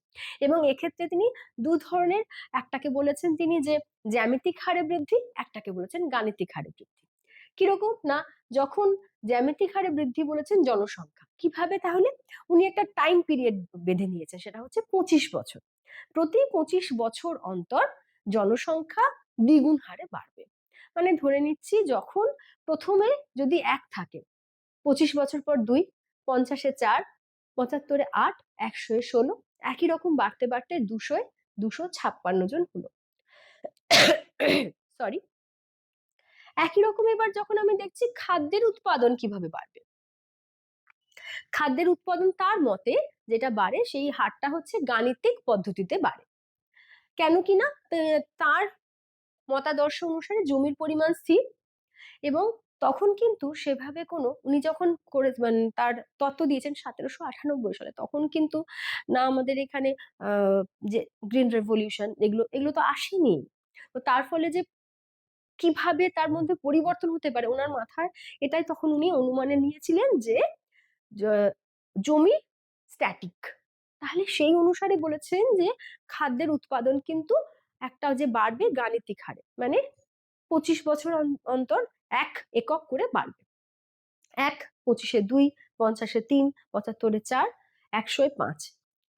এবং এক্ষেত্রে তিনি দু ধরনের, একটাকে বলেছেন তিনি যে জ্যামিতিক হারে বৃদ্ধি, একটাকে বলেছেন গাণিতিক হারে বৃদ্ধি। কিরকম না, যখন জ্যামিতিক হারে বৃদ্ধি বলেছেন জনসংখ্যা কিভাবে, তাহলে উনি একটা টাইম পিরিয়ড বেঁধে নিয়েছেন, সেটা হচ্ছে 25 বছর। প্রতি 25 বছর অন্তর জনসংখ্যা দ্বিগুণ হারে বাড়বে। মানে ধরে নিচ্ছি যখন প্রথমে যদি 1 থাকে, 25 বছর পর 2, 50-এ 4, 75-এ 8, 100-এ 16, একই রকম বাড়তে বাড়তে 200-এ 256 জন হলো। সরি। একই রকম এবার যখন আমি দেখছি খাদ্যের উৎপাদন কিভাবে বাড়বে, খাদ্যের উৎপাদন তার মতে যেটা বাড়ে সেই হারটা হচ্ছে গাণিতিক পদ্ধতিতে বাড়ে। কেন কিনা তার মতাদর্শ অনুসারে জমির পরিমাণ স্থির, এবং তখন কিন্তু সেভাবে কোনো, উনি যখন করে মানে তার তত্ত্ব দিয়েছেন 1798 সালে, তখন কিন্তু না আমাদের এখানে যে গ্রিন রেভলিউশন এগুলো এগুলো তো আসেনি। তো তার ফলে যে কিভাবে তার মধ্যে পরিবর্তন হতে পারে ওনার মাথায়, এটাই তখন উনি অনুমানে নিয়েছিলেন যে জমি স্ট্যাটিক। তাহলে সেই অনুসারে বলেছেন যে খাদ্যের উৎপাদন কিন্তু একটা যে বাড়বে গাণিতিক হারে, মানে 25 বছর অন্তর 1 একক করে বাড়বে। 1, 25-এ 2, 50-এ 3, 75-এ 4, 100-এ 5,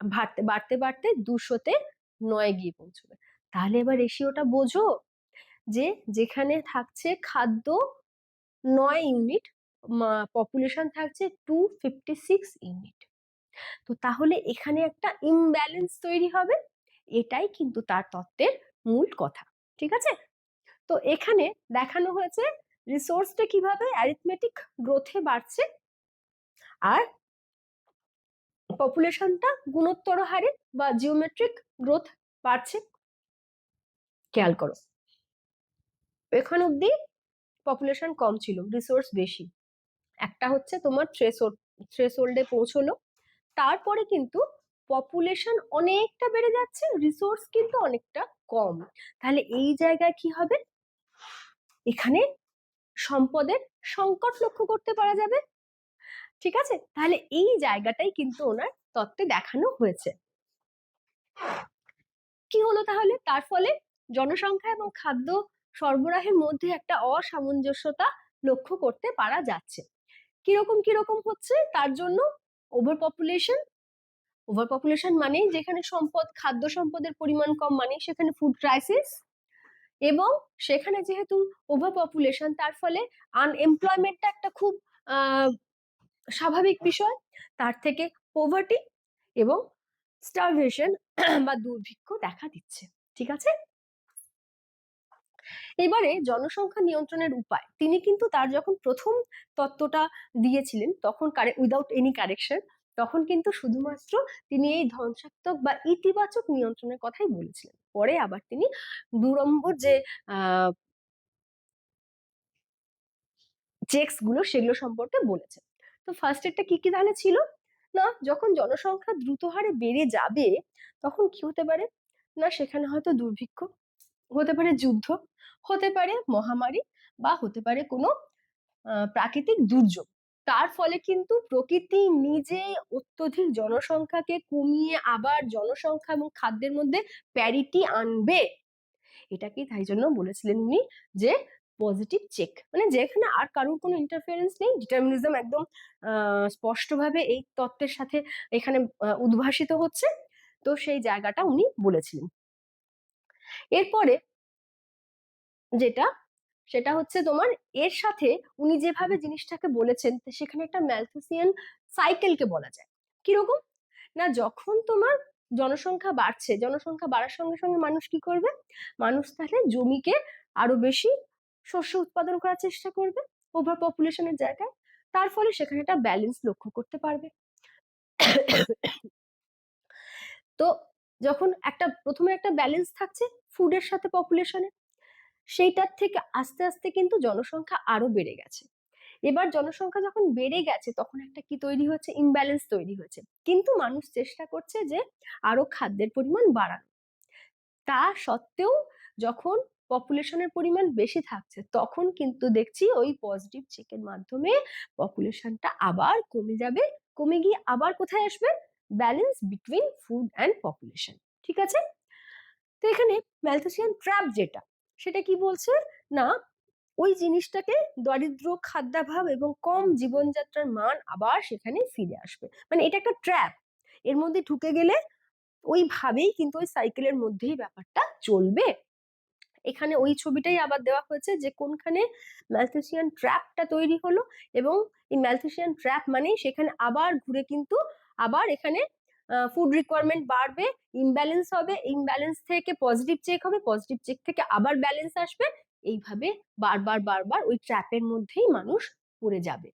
বাড়তে বাড়তে বাড়তে 200-তে 9 গিয়ে পৌঁছবে। তাহলে এবার রেশিওটা বোঝো যে যেখানে থাকছে খাদ্য 9 ইউনিট, পপুলেশন থাকছে 256 ইউনিট। তো তাহলে এখানে একটা ইমব্যালেন্স তৈরি হবে, এটাই কিন্তু তার তত্ত্বের মূল কথা। ঠিক আছে, তো এখানে দেখানো হয়েছে রিসোর্সটা কিভাবে অ্যারিথমেটিক গ্রোথে বাড়ছে আর পপুলেশনটা গুণোত্তর হারে বা জিওমেট্রিক গ্রোথ বাড়ছে। খেয়াল করো, এখান অব্দি পপুলেশন কম ছিল, রিসোর্স বেশি। একটা হচ্ছে তোমার থ্রেশহোল্ডে পৌঁছলো, তারপরে কিন্তু পপুলেশন অনেকটা বেড়ে যাচ্ছে, রিসোর্স কিন্তু অনেকটা কম। তাহলে এই জায়গায় কি হবে, এখানে সম্পদের সংকট লক্ষ্য করতে পারা যাবে। ঠিক আছে, তাহলে এই জায়গাটাই কিন্তু ওনার তত্ত্বে দেখানো হয়েছে। কি হলো তাহলে, তার ফলে জনসংখ্যা এবং খাদ্য সরবরাহের মধ্যে একটা অসামঞ্জস্যতা লক্ষ্য করতে পারা যাচ্ছে। কিরকম কিরকম হচ্ছে, তার জন্য ওভার পপুলেশন মানে যেখানে খাদ্য সম্পদের পরিমাণ কম, মানে সেখানে ফুড ক্রাইসিস, এবং সেখানে যেহেতু ওভার পপুলেশন, তার ফলে আনএমপ্লয়মেন্টটা একটা খুব স্বাভাবিক বিষয়, তার থেকে পভার্টি এবং স্টারভেশন বা দুর্ভিক্ষ দেখা দিচ্ছে। ঠিক আছে, এবারে জনসংখ্যা নিয়ন্ত্রণের উপায়, তিনি কিন্তু তার যখন প্রথম তত্ত্বটা দিয়েছিলেন তখন উইদাউট এনি কারেকশন, তখন কিন্তু শুধুমাত্র তিনি এই ধ্বংসাত্মক বা ইতিবাচক নিয়ন্ত্রণের কথাই বলেছিলেন। পরে আবার তিনি 2 নম্বর যে চেকস গুলো সেগুলো সম্পর্কে বলেছেন। তো ফার্স্ট এরটা কি কি তাহলে ছিল না, যখন জনসংখ্যা দ্রুত হারে বেড়ে যাবে তখন কি হতে পারে না, সেখানে হয়তো দুর্ভিক্ষ হতে পারে, যুদ্ধ হতে পারে, মহামারী, বা হতে পারে কোনো প্রাকৃতিক দুর্যোগ। তার ফলে কিন্তু প্রকৃতি নিজে অত্যধিক জনসংখ্যাকে কমিয়ে আবার জনসংখ্যা এবং খাদ্যের মধ্যে প্যারিটি আনবে। এটাকেই তাই জন্য বলেছিলেন উনি যে পজিটিভ চেক, মানে যেখানে আর কারোর কোনো ইন্টারফারেন্স নেই, ডিটারমিনিজম একদম স্পষ্টভাবে এই তত্ত্বের সাথে এখানে উদ্ভাসিত হচ্ছে। তো সেই জায়গাটা উনি বলেছিলেন। এরপরে যেটা, সেটা হচ্ছে তোমার এর সাথে উনি যেভাবে জিনিসটাকে বলেছেন সেখানে একটা ম্যালথুসিয়ান সাইকেলকে বলা যায়। কিরকম না, যখন তোমার জনসংখ্যা বাড়ছে, জনসংখ্যা বাড়ার সঙ্গে সঙ্গে মানুষ কি করবে, মানুষ তাহলে জমিকে আরো বেশি শস্য উৎপাদন করার চেষ্টা করবে ওভার পপুলেশনের জায়গায়, তার ফলে সেখানে একটা ব্যালেন্স লক্ষ্য করতে পারবে। তো যখন প্রথমে একটা ব্যালেন্স থাকছে ফুডের সাথে পপুলেশনের, সেইটার থেকে আস্তে আস্তে কিন্তু জনসংখ্যা আরো বেড়ে গেছে। এবার জনসংখ্যা যখন বেড়ে গেছে তখন একটা কি তৈরি হচ্ছে, ইমব্যালেন্স তৈরি হয়েছে, কিন্তু মানুষ চেষ্টা করছে যে আরো খাদ্যের পরিমাণ বাড়ানো। তা সত্ত্বেও যখন পপুলেশনের পরিমাণ বেশি থাকছে, তখন কিন্তু দেখছি ওই পজিটিভ চেকের মাধ্যমে পপুলেশনটা আবার কমে যাবে, কমে গিয়ে আবার কোথায় আসবে, balance between food and population. ঠিক আছে? তো এখানে ম্যালথুসিয়ান ট্র্যাপ যেটা, সেটা কি বলছে না, ওই জিনিসটাকে দরিদ্র, খাদ্যাভাব এবং কম জীবনযাত্রার মান আবার সেখানে ফিরে আসবে। মানে এটা একটা ট্র্যাপ, এর মধ্যে ঢুকে গেলে ওইভাবেই কিন্তু ওই সাইকেলের মধ্যেই ব্যাপারটা চলবে। এখানে ওই ছবিটাই আবার দেওয়া হয়েছে যে কোনখানে ম্যালথুসিয়ান ট্র্যাপটা তৈরি হলো, এবং এই ম্যালথুসিয়ান ট্র্যাপ মানে সেখানে আবার ঘুরে কিন্তু আবার এখানে ফুড রিকোয়ারমেন্ট বাড়বে, ইমব্যালেন্স হবে, ইমব্যালেন্স থেকে পজিটিভ চেক হবে, পজিটিভ চেক থেকে আবার ব্যালেন্স আসবে, এইভাবে বারবার বারবার ওই ট্র্যাপের মধ্যেই মানুষ পড়ে যাবে।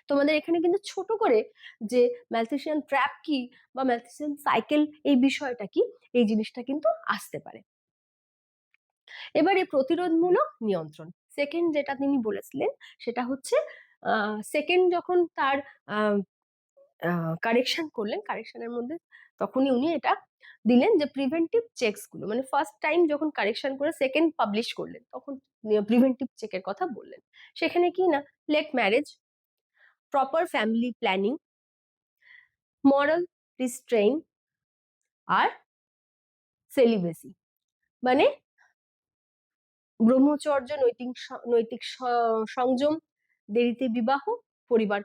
তোমাদের এখানে কিন্তু ছোট করে যে ম্যালথুসিয়ান ট্র্যাপ কি বা ম্যালথুসিয়ান সাইকেল এই বিষয়টা কি, এই জিনিসটা কিন্তু আসতে পারে। এবারে প্রতিরোধমূলক নিয়ন্ত্রণ, সেকেন্ড যেটা তিনি বলেছিলেন সেটা হচ্ছে সেকেন্ড যখন তার কারেকশন করলেন, কারেকশনের মধ্যে তখনই উনি এটা দিলেন যে প্রিভেন্টিভ চেকস গুলো, মানে ফার্স্ট টাইম যখন কারেকশন করে সেকেন্ড পাবলিশ করলেন তখন প্রিভেন্টিভ চেকের কথা বললেন। সেখানে কি না, late marriage, proper family planning, moral restraint আর সেলিবেসি, মানে ব্রহ্মচর্য, নৈতিক সংযম, দেরিতে বিবাহ, পরিবার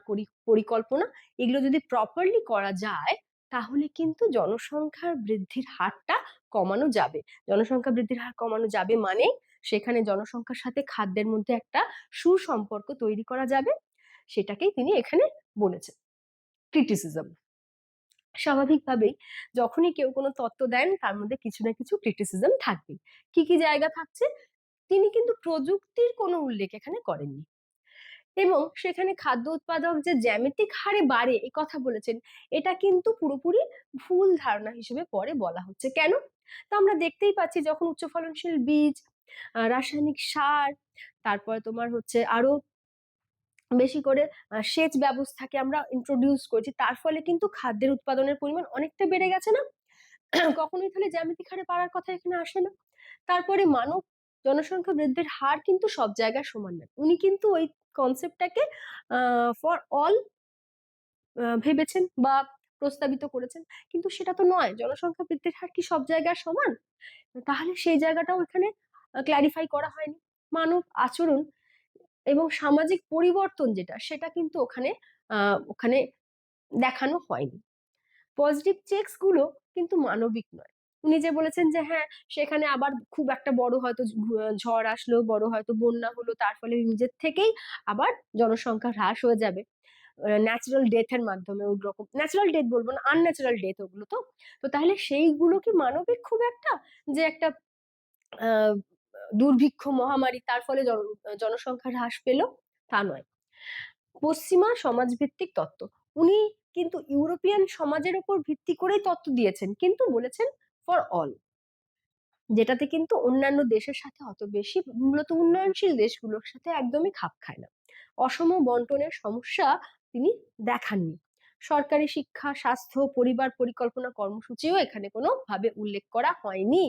পরিকল্পনা, এগুলো যদি প্রপারলি করা যায় তাহলে কিন্তু জনসংখ্যার বৃদ্ধির হারটা কমানো যাবে। জনসংখ্যা বৃদ্ধির হার কমানো যাবে মানে সেখানে জনসংখ্যার সাথে খাদ্যের মধ্যে একটা সুসম্পর্ক তৈরি করা যাবে, সেটাকেই তিনি এখানে বলেছেন। ক্রিটিসিজম, স্বাভাবিকভাবেই যখনই কেউ কোনো তত্ত্ব দেন তার মধ্যে কিছু না কিছু ক্রিটিসিজম থাকবে। কি কি জায়গা থাকছে, তিনি কিন্তু প্রযুক্তির কোনো উল্লেখ এখানে করেননি, এবং সেখানে খাদ্য উৎপাদক যে জ্যামিতিক হারে বাড়ে এই কথা বলেছেন, এটা কিন্তু পুরোপুরি ভুল ধারণা হিসেবে পরে বলা হচ্ছে। কেন? তো আমরা দেখতেই পাচ্ছি যখন উচ্চ ফলনশীল বীজ, রাসায়নিক সার, তারপরে তোমার হচ্ছে আরো বেশি করে সেচ ব্যবস্থাকে আমরা ইন্ট্রোডিউস করেছি, তার ফলে কিন্তু খাদ্যের উৎপাদনের পরিমাণ অনেকটা বেড়ে গেছে না? কখনোই তাহলে জ্যামিতিক হারে বাড়ার কথা এখানে আসে না। তারপরে মানব জনসংখ্যা বৃদ্ধির হার কিন্তু সব জায়গায় সমান না, উনি কিন্তু ওই কনসেপ্টটাকে ফর অল ভেবেছেন বা প্রস্তাবিত করেছেন, কিন্তু সেটা তো নয়। জনসংখ্যা বৃদ্ধির হার কি সব জায়গায় সমান? তাহলে সেই জায়গাটাও এখানে ক্ল্যারিফাই করা হয়নি। মানব আচরণ এবং সামাজিক পরিবর্তন যেটা, সেটা কিন্তু ওখানে ওখানে দেখানো হয়নি। পজিটিভ চেকস গুলো কিন্তু মানবিক নয়। উনি যে বলেছেন যে হ্যাঁ সেখানে আবার খুব একটা বড় হয়তো ঝড় আসলো, বড় হয়তো বন্যা হলো, তার ফলে নিজের থেকেই আবার জনসংখ্যা হ্রাস হয়ে যাবে ন্যাচারাল ডেথের মাধ্যমে, ওই রকম ন্যাচারাল ডেথ বলবো না, আনন্যাচারাল ডেথ ওগুলো। তো তো তাহলে সেইগুলো কি মানবিক খুব একটা, যে একটা দুর্ভিক্ষ মহামারী তার ফলে জনসংখ্যা হ্রাস পেল, তা নয়। পশ্চিমা সমাজভিত্তিক তত্ত্ব, উনি কিন্তু ইউরোপিয়ান সমাজের উপর ভিত্তি করেই তত্ত্ব দিয়েছেন, কিন্তু বলেছেন ফর অল, যেটাতে কিন্তু অন্যান্য দেশের সাথে অত বেশি, মূলত উন্নয়নশীল দেশগুলোর সাথে একদমই খাপ খায় না। অসম বন্টনের সমস্যা তিনি দেখাননি। সরকারি শিক্ষা, স্বাস্থ্য, পরিবার পরিকল্পনা কর্মসূচিও এখানে কোনো ভাবে উল্লেখ করা হয়নি।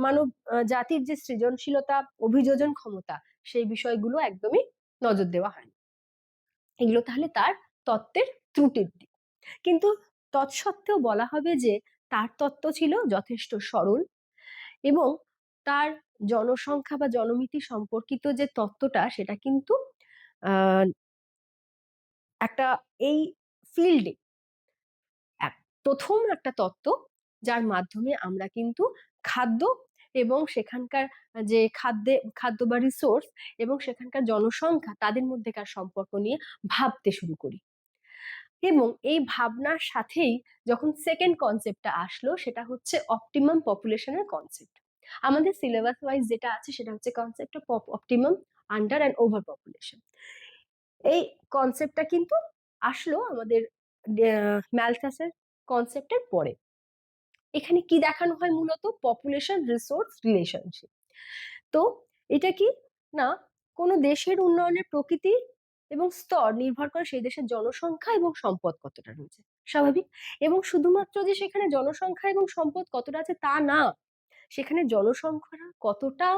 মানব জাতির যে সৃজনশীলতা, অভিযোজন ক্ষমতা, সেই বিষয়গুলো একদমই নজর দেওয়া হয়নি। এগুলো তাহলে তার তত্ত্বের ত্রুটির দিক। কিন্তু তৎসত্ত্বেও বলা হবে যে তার তত্ত্ব ছিল যথেষ্ট সরল, এবং তার জনসংখ্যা বা জনমিতি সম্পর্কিত যে তত্ত্বটা সেটা কিন্তু একটা এই ফিল্ডে প্রথম একটা তত্ত্ব, যার মাধ্যমে আমরা কিন্তু খাদ্য এবং সেখানকার যে খাদ্য বা রিসোর্স এবং সেখানকার জনসংখ্যা তাদের মধ্যেকার সম্পর্ক নিয়ে ভাবতে শুরু করি। এবং এই ভাবনার সাথেই যখন সেকেন্ড কনসেপ্টটা আসলো সেটা হচ্ছে অপটিমাম পপুলেশনের কনসেপ্ট। আমাদের সিলেবাস ওয়াইজ যেটা আছে সেটা হচ্ছে concept of optimum, under and over population. এই কনসেপ্টটা কিন্তু আসলো আমাদের ম্যালথাসের কনসেপ্টের পরে। এখানে কি দেখানো হয়, মূলত পপুলেশন রিসোর্স রিলেশনশিপ। তো এটা কি না, কোনো দেশের উন্নয়নের প্রকৃতি এবং স্তর নির্ভর করে সেই দেশের জনসংখ্যা এবং সম্পদ কতটা রয়েছে, স্বাভাবিক। এবং শুধুমাত্র যে সেখানে জনসংখ্যা এবং সম্পদ কতটা আছে তা না, সেখানে জনসংখ্যাটা কতটা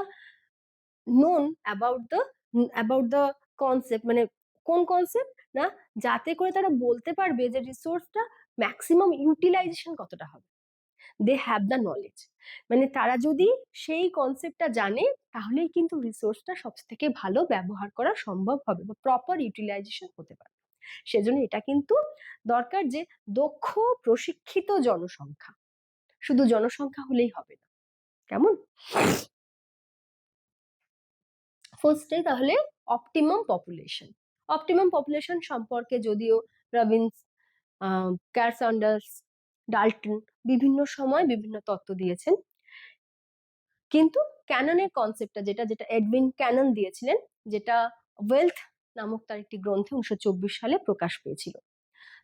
নোন অ্যাবাউট দ্য কনসেপ্ট, মানে কোন কনসেপ্ট না, যাতে করে তারা বলতে পারবে যে রিসোর্সটা ম্যাক্সিমাম ইউটিলাইজেশন কতটা হবে। দে হ্যাভ দ্য নলেজ, মানে তারা যদি সেই কনসেপ্টটা জানে তাহলেই কিন্তু রিসোর্সটা সব থেকে ভালো ব্যবহার করা সম্ভব হবে বা প্রপার ইউটিলাইজেশন হতে পারে। সেজন্য এটা কিন্তু দরকার যে দক্ষ প্রশিক্ষিত জনসংখ্যা, শুধু জনসংখ্যা হলেই হবে না। কেমন? ফার্স্টে তাহলে অপটিমাম পপুলেশন সম্পর্কে যদিও রবিন্স, ক্যারসান্ডার্স, ডাল্টন বিভিন্ন সময় বিভিন্ন তত্ত্ব দিয়েছেন, কিন্তু ক্যাননের কনসেপ্টটা যেটা যেটা এডউইন ক্যানন দিয়েছিলেন, যেটা ওয়েলথ নামক তার একটি গ্রন্থে 1924 সালে প্রকাশ পেয়েছিল।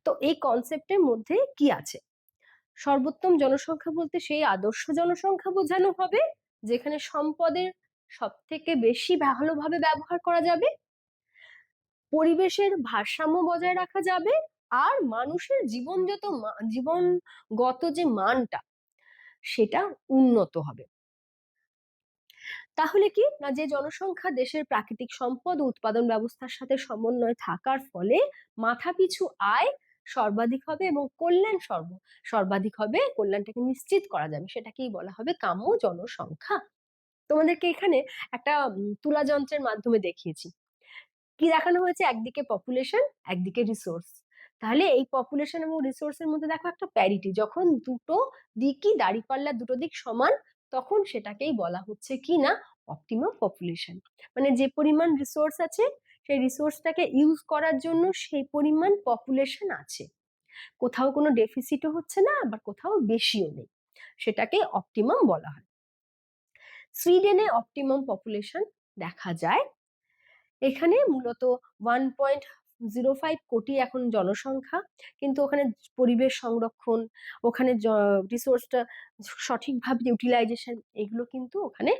তো এই কনসেপ্টের মধ্যে কি আছে? সর্বোত্তম জনসংখ্যা বলতে সেই আদর্শ জনসংখ্যা বোঝানো হবে যেখানে সম্পদের সব থেকে বেশি ভালোভাবে ব্যবহার করা যাবে, পরিবেশের ভারসাম্য বজায় রাখা যাবে, আর মানুষের জীবনগত যে মানটা সেটা উন্নত হবে। তাহলে কি না, যে জনসংখ্যা দেশের প্রাকৃতিক সম্পদ ও উৎপাদন ব্যবস্থার সাথে সমন্বয়ে থাকার ফলে মাথাপিছু আয় সর্বাধিক হবে এবং সর্বাধিক হবে, কল্যাণটাকে নিশ্চিত করা যাবে, সেটাকেই বলা হবে কাম্য জনসংখ্যা। তোমাদেরকে এখানে একটা তুলা যন্ত্রের মাধ্যমে দেখিয়েছি। কি দেখানো হয়েছে? একদিকে পপুলেশন, একদিকে রিসোর্স। তাহলে এই পপুলেশন এবং রিসোর্সের মধ্যে দেখো একটা প্যারিটি, যখন দুটো দিকই দাঁড়িপাল্লা দুটো দিক সমান, তখন সেটাকেই বলা হচ্ছে কি না অপটিমাম পপুলেশন। মানে যে পরিমাণ রিসোর্স আছে সেই রিসোর্সটাকে ইউজ করার জন্য সেই পরিমাণ পপুলেশন আছে, কোথাও কোনো ডেফিসিটও হচ্ছে না আবার কোথাও বেশিও নেই, সেটাকে অপটিমাম বলা হয়। সুইডেনে অপটিমাম পপুলেশন দেখা যায়। এখানে মূলত 1.05 কোটি এখন জনসংখ্যা, কিন্তু ওখানে পরিবেশ সংরক্ষণ, ওখানে রিসোর্সটা সঠিকভাবে ইউটিলাইজেশন, এগুলো কিন্তু ওখানে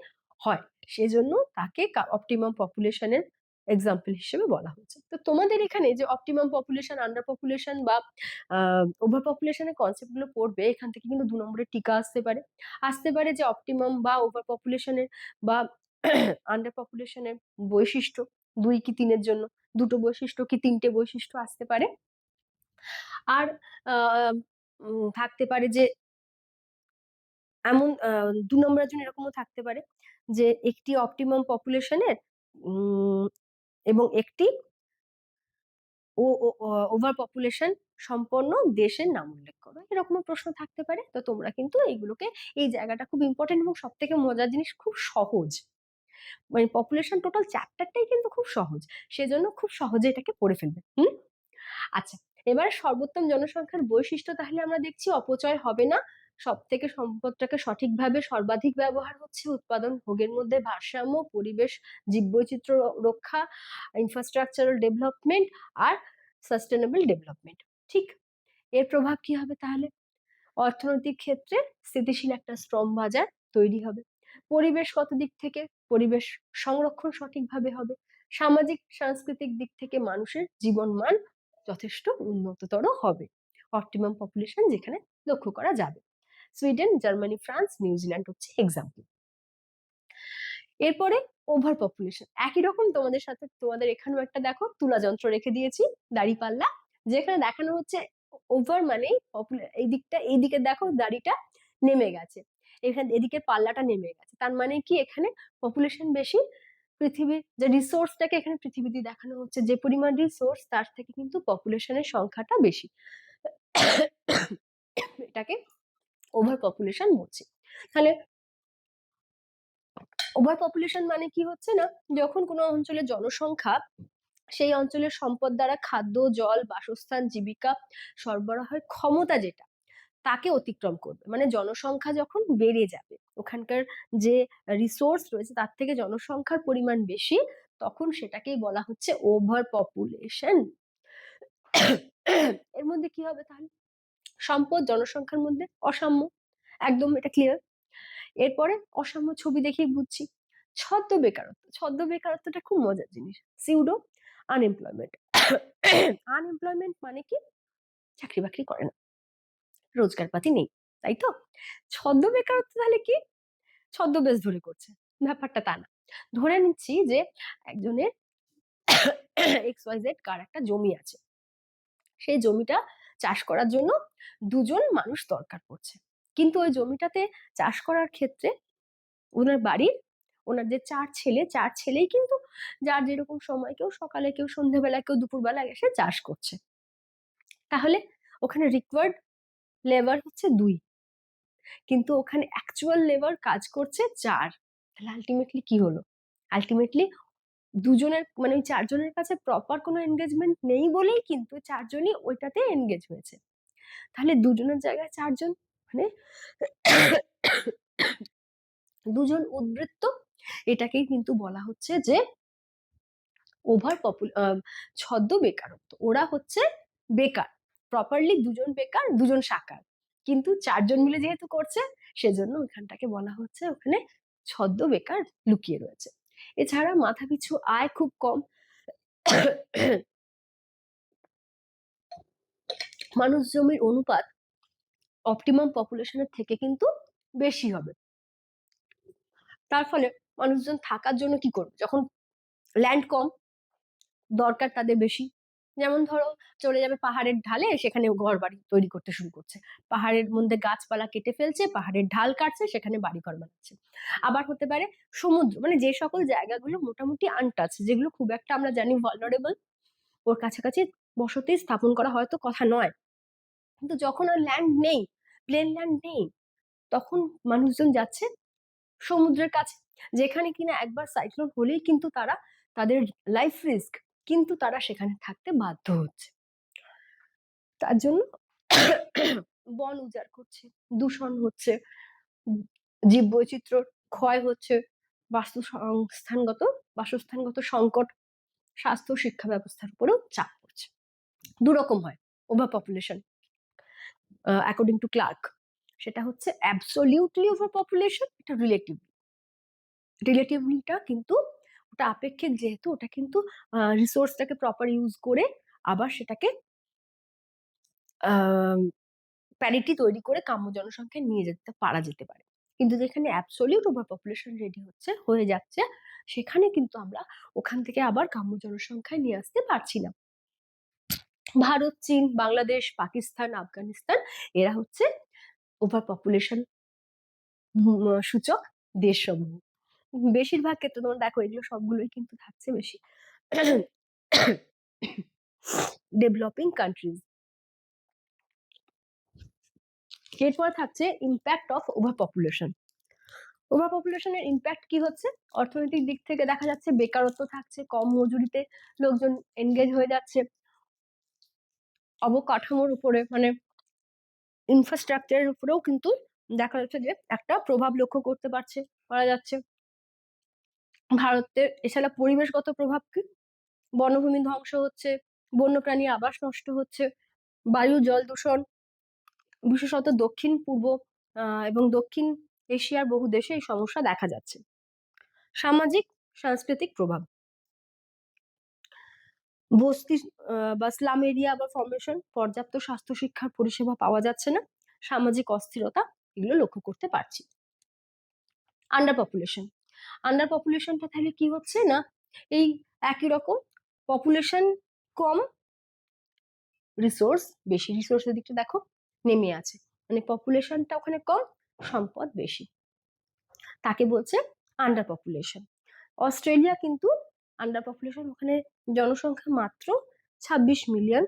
হয়, সেজন্য তাকে অপটিমাম পপুলেশনের এক্সাম্পল হিসেবে বলা হচ্ছে। তো তোমাদের এখানে যে অপটিমাম পপুলেশন, আন্ডার পপুলেশন বা ওভার পপুলেশনের কনসেপ্ট গুলো পড়বে, এখান থেকে কিন্তু 2 নম্বরের টিকা আসতে পারে যে অপটিমাম বা ওভার পপুলেশনের বা আন্ডার পপুলেশনের বৈশিষ্ট্য 2 কি 3 জন্য, দুটো বৈশিষ্ট্য কি 3টে বৈশিষ্ট্য আসতে পারে। আর থাকতে পারে যে এমন 2 নম্বরের জন্য এরকমও থাকতে পারে যে একটি অপটিমাম পপুলেশনের এবং একটি ওভার পপুলেশন সম্পন্ন দেশের নাম উল্লেখ করো, এরকম প্রশ্ন থাকতে পারে। তো তোমরা কিন্তু এইগুলোকে, এই জায়গাটা খুব ইম্পর্টেন্ট এবং সব থেকে মজার জিনিস, খুব সহজ, মানে পপুলেশন টোটাল চ্যাপ্টারটাই কিন্তু খুব সহজ, সেজন্য খুব সহজে এটাকে পড়ে ফেলবে। আচ্ছা, এবার সর্বোত্তম জনসংখ্যার বৈশিষ্ট্য তাহলে আমরা দেখছি অপচয় হবে না, সব থেকে সম্পদটাকে সঠিকভাবে সর্বাধিক ব্যবহার হচ্ছে, উৎপাদন ভোগের মধ্যে ভারসাম্য, পরিবেশ জীববৈচিত্র্য রক্ষা, ইনফ্রাস্ট্রাকচারাল ডেভেলপমেন্ট আর সাস্টেনেবল ডেভেলপমেন্ট। ঠিক, এর প্রভাব কি হবে তাহলে? অর্থনৈতিক ক্ষেত্রে স্থিতিশীল একটা স্ট্রং বাজার তৈরি হবে, পরিবেশগত দিক থেকে পরিবেশ সংরক্ষণ সঠিকভাবে হবে, সামাজিক সাংস্কৃতিক দিক থেকে মানুষের জীবনমান যথেষ্ট উন্নততর হবে, অপটিমাম পপুলেশন যেখানে লক্ষ্য করা যাবে। সুইডেন, জার্মানি, ফ্রান্স, নিউজিল্যান্ড হচ্ছে এক্সাম্পল। এরপরে ওভার পপুলেশন, একই রকম তোমাদের এখানেও একটা দেখো তুলা যন্ত্র রেখে দিয়েছি, দাড়িপাল্লা, যেখানে দেখানো হচ্ছে ওভার মানে এইদিকে দেখো দাড়িটা নেমে গেছে, এখানে এদিকে পাল্লাটা নেমে গেছে, তার মানে কি এখানে পপুলেশন বেশি, পৃথিবীর যে রিসোর্সটাকে এখানে পৃথিবীতে দেখানো হচ্ছে, যে পরিমাণ রিসোর্স তার থেকে কিন্তু পপুলেশনের সংখ্যাটা বেশি, এটাকে ওভার পপুলেশন বলছি। তাহলে ওভার পপুলেশন মানে কি হচ্ছে না, যখন কোনো অঞ্চলের জনসংখ্যা সেই অঞ্চলের সম্পদ দ্বারা খাদ্য, জল, বাসস্থান, জীবিকা সরবরাহের ক্ষমতা যেটা তাকে অতিক্রম করবে, মানে জনসংখ্যা যখন বেড়ে যাবে, ওখানকার যে রিসোর্স রয়েছে তার থেকে জনসংখ্যার পরিমাণ বেশি, তখন সেটাকেই বলা হচ্ছে ওভার পপুলেশন। এর মধ্যে কি হবে তাহলে? সম্পদ জনসংখ্যার মধ্যে অসাম্য, একদম এটা ক্লিয়ার। এরপরে অসাম্য ছবি দেখেই বুঝছি। ছদ্ম বেকারত্বটা খুব মজার জিনিস, সিউডো আনএমপ্লয়মেন্ট। আনএমপ্লয়মেন্ট মানে কি? চাকরি বাকরি করে না, রোজগার পাতি নেই, তাই তো। ছদ্ম বেকারত্ব তাহলে কি? ছদ্মবেশ ধরে করছে, ব্যাপারটা তা না। ধরে নিচ্ছি যে একজনের XYZ কার একটা জমি আছে, সেই জমিটা চাষ করার জন্য দুজন মানুষ দরকার পড়ছে, কিন্তু ওই জমিটাতে চাষ করার ক্ষেত্রে ওনার বাড়ির, ওনার যে চার ছেলেই কিন্তু যার যেরকম সময়, কেউ সকালে, কেউ সন্ধ্যেবেলা, কেউ দুপুরবেলা এসে চাষ করছে। তাহলে ওখানে রিকোয়ার্ড লেবার হচ্ছে 2, কিন্তু ওখানে অ্যাকচুয়াল লেবার কাজ করছে 4। তাহলে আলটিমেটলি কি হলো? আলটিমেটলি দুজনের মানে ওই 4 জনের কাছে প্রপার কোনো এনগেজমেন্ট নেই বলেই কিন্তু 4 জনই ওইটাতে এনগেজ হয়েছে। তাহলে দুজনের জায়গায় 4 জন, মানে দুজন উদ্বৃত্ত। এটাকেই কিন্তু বলা হচ্ছে যে ছদ্ম বেকারত্ব। ওরা হচ্ছে বেকার, প্রপারলি দুজন বেকার, দুজন সাকার, কিন্তু 4 জন মিলে যেহেতু করছে সেজন্য ওখানটাকে বলা হচ্ছে ওখানে ছদ্ম বেকার লুকিয়ে রয়েছে। এছাড়া মাথাপিছু আয় খুব কম, মানুষ জমির অনুপাত অপটিমাম পপুলেশনের থেকে কিন্তু বেশি হবে। তার ফলে মানুষজন থাকার জন্য কি করবে, যখন ল্যান্ড কম, দরকার তাদের বেশি, যেমন ধরো চলে যাবে পাহাড়ের ঢালে, সেখানে ঘর বাড়ি তৈরি করতে শুরু করছে, পাহাড়ের মধ্যে গাছপালা কেটে ফেলছে, পাহাড়ের ঢাল কাটছে, সেখানে বাড়ি ঘর বানাচ্ছে। আবার হতে পারে সমুদ্র, মানে যে সকল জায়গাগুলো মোটামুটি আনটাচ, যেগুলো খুব একটা আমরা জানি ভালনারেবল, ওর কাছাকাছি বসতি স্থাপন করা হয়তো কথা নয়, কিন্তু যখন আর ল্যান্ড নেই, প্লেন ল্যান্ড নেই, তখন মানুষজন যাচ্ছে সমুদ্রের কাছে, যেখানে কিনা একবার সাইক্লোন হলেই কিন্তু তারা, তাদের লাইফ রিস্ক, কিন্তু তারা সেখানে থাকতে বাধ্য হচ্ছে। তার জন্য বন উজাড় করছে, দূষণ হচ্ছে, জীব বৈচিত্র্য ক্ষয় হচ্ছে, বাসস্থানগত সংকট, স্বাস্থ্য শিক্ষা ব্যবস্থার উপরেও চাপ পড়ছে। দুরকম হয় over population according to Clark. সেটা হচ্ছে অ্যাবসলিউটলি ওভার পপুলেশন, এটা রিলেটিভলিটা কিন্তু ওটা আপেক্ষিক, যেহেতু ওটা কিন্তু রিসোর্সটাকে প্রপার ইউজ করে আবার সেটাকে প্যারিটি তৈরি করে কাম্য জনসংখ্যায় নিয়ে যেতে পারা যেতে পারে। কিন্তু যেখানে অ্যাবসলিউট ওভার পপুলেশন রেডি হয়ে যাচ্ছে, সেখানে কিন্তু আমরা ওখান থেকে আবার কাম্য জনসংখ্যায় নিয়ে আসতে পারছি না। ভারত, চীন, বাংলাদেশ, পাকিস্তান, আফগানিস্তান, এরা হচ্ছে ওভার পপুলেশন সূচক দেশসমূহ। বেশিরভাগ ক্ষেত্রে তোমরা দেখো এগুলো সবগুলোই কিন্তু থাকছে বেশি ডেভেলপিং কান্ট্রিজ। এরপর থাকছে impact of over population. Over পপুলেশনের ইম্প্যাক্ট কি হচ্ছে? অর্থনৈতিক দিক থেকে দেখা যাচ্ছে বেকারত্ব থাকছে, কম মজুরিতে লোকজন এনগেজ হয়ে যাচ্ছে, অবকাঠামোর উপরে মানে ইনফ্রাস্ট্রাকচারের উপরেও কিন্তু দেখা যাচ্ছে যে একটা প্রভাব লক্ষ্য করতে পারা যাচ্ছে। ভারতের এছাড়া পরিবেশগত প্রভাব কি? বনভূমি ধ্বংস হচ্ছে, বন্যপ্রাণী আবাস নষ্ট হচ্ছে, বায়ু জল দূষণ, বিশেষত দক্ষিণ পূর্ব এবং দক্ষিণ এশিয়ার বহু দেশে এই সমস্যা দেখা যাচ্ছে। সামাজিক সাংস্কৃতিক প্রভাব, বস্তি বা স্লাম এরিয়া বা ফরমেশন, পর্যাপ্ত স্বাস্থ্য শিক্ষার পরিষেবা পাওয়া যাচ্ছে না, সামাজিক অস্থিরতা, এগুলো লক্ষ্য করতে পারছি। আন্ডার পপুলেশনটা তাহলে কি হচ্ছে না, এই একই রকম, পপুলেশন কম, রিসোর্স বেশি, রিসোর্সের দিকটা দেখো নেমে আছে, মানে পপুলেশনটা ওখানে কম, সম্পদ বেশি, তাকে বলছে আন্ডার পপুলেশন। অস্ট্রেলিয়া কিন্তু আন্ডার পপুলেশন, ওখানে জনসংখ্যা মাত্র 26 মিলিয়ন।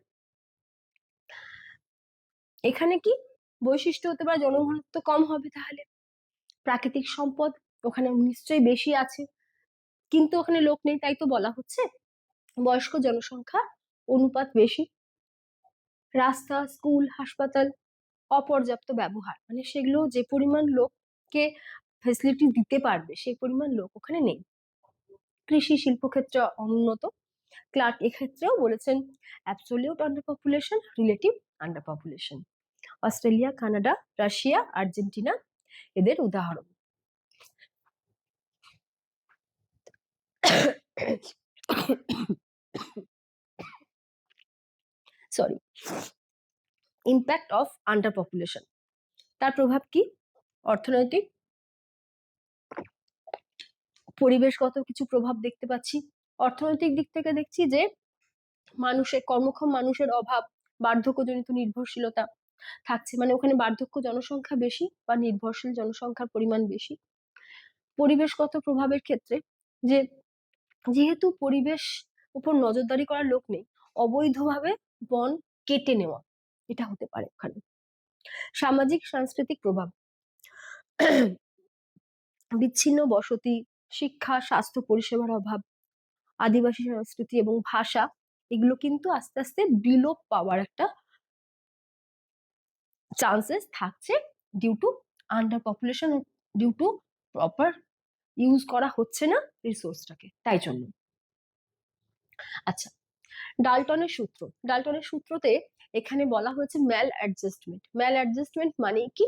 এখানে কি বৈশিষ্ট্য হতে পারে? জনঘনত্ব কম হবে, তাহলে প্রাকৃতিক সম্পদ ওখানে নিশ্চয়ই বেশি আছে, কিন্তু ওখানে লোক নেই, তাই তো বলা হচ্ছে বয়স্ক জনসংখ্যা অনুপাত বেশি, রাস্তা, স্কুল, হাসপাতাল অপর্যাপ্ত ব্যবহার, মানে সেগুলো যে পরিমাণ লোককে ফেসিলিটি দিতে পারবে সেই পরিমাণ লোক ওখানে নেই। কৃষি শিল্পক্ষেত্র অনুন্নত। ক্লার্ক এক্ষেত্রেও বলেছেন absolute under population, relative under population. Australia, Canada, Russia, Argentina এদের উদাহরণ। Sorry. Impact of under population, তার প্রভাব কি? অর্থনৈতিক, পরিবেশগত কিছু প্রভাব দেখতে পাচ্ছি। অর্থনৈতিক দিক থেকে দেখছি যে কর্মক্ষম মানুষের অভাব, বার্ধক্যজনিত নির্ভরশীলতা থাকছে, মানে ওখানে বার্ধক্য জনসংখ্যা বেশি বা নির্ভরশীল জনসংখ্যার পরিমাণ বেশি। পরিবেশগত প্রভাবের ক্ষেত্রে যে যেহেতু পরিবেশ উপর নজরদারি করার লোক নেই, অবৈধভাবে বন কেটে নেওয়া, এটা হতে পারে ওখানে। সামাজিক সাংস্কৃতিক প্রভাব, বিচ্ছিন্ন বসতি, শিক্ষা, স্বাস্থ্য পরিষেবার অভাব, আদিবাসী সংস্কৃতি এবং ভাষা, এগুলো কিন্তু আস্তে আস্তে বিলোপ পাওয়ার একটা চান্সেস থাকছে due to under population, due to proper use করা হচ্ছে না রিসোর্সটাকে, তাই জন্য। আচ্ছা, ডাল্টনের সূত্রতে এখানে বলা হয়েছে ম্যাল অ্যাডজাস্টমেন্ট। ম্যাল অ্যাডজাস্টমেন্ট মানে কি?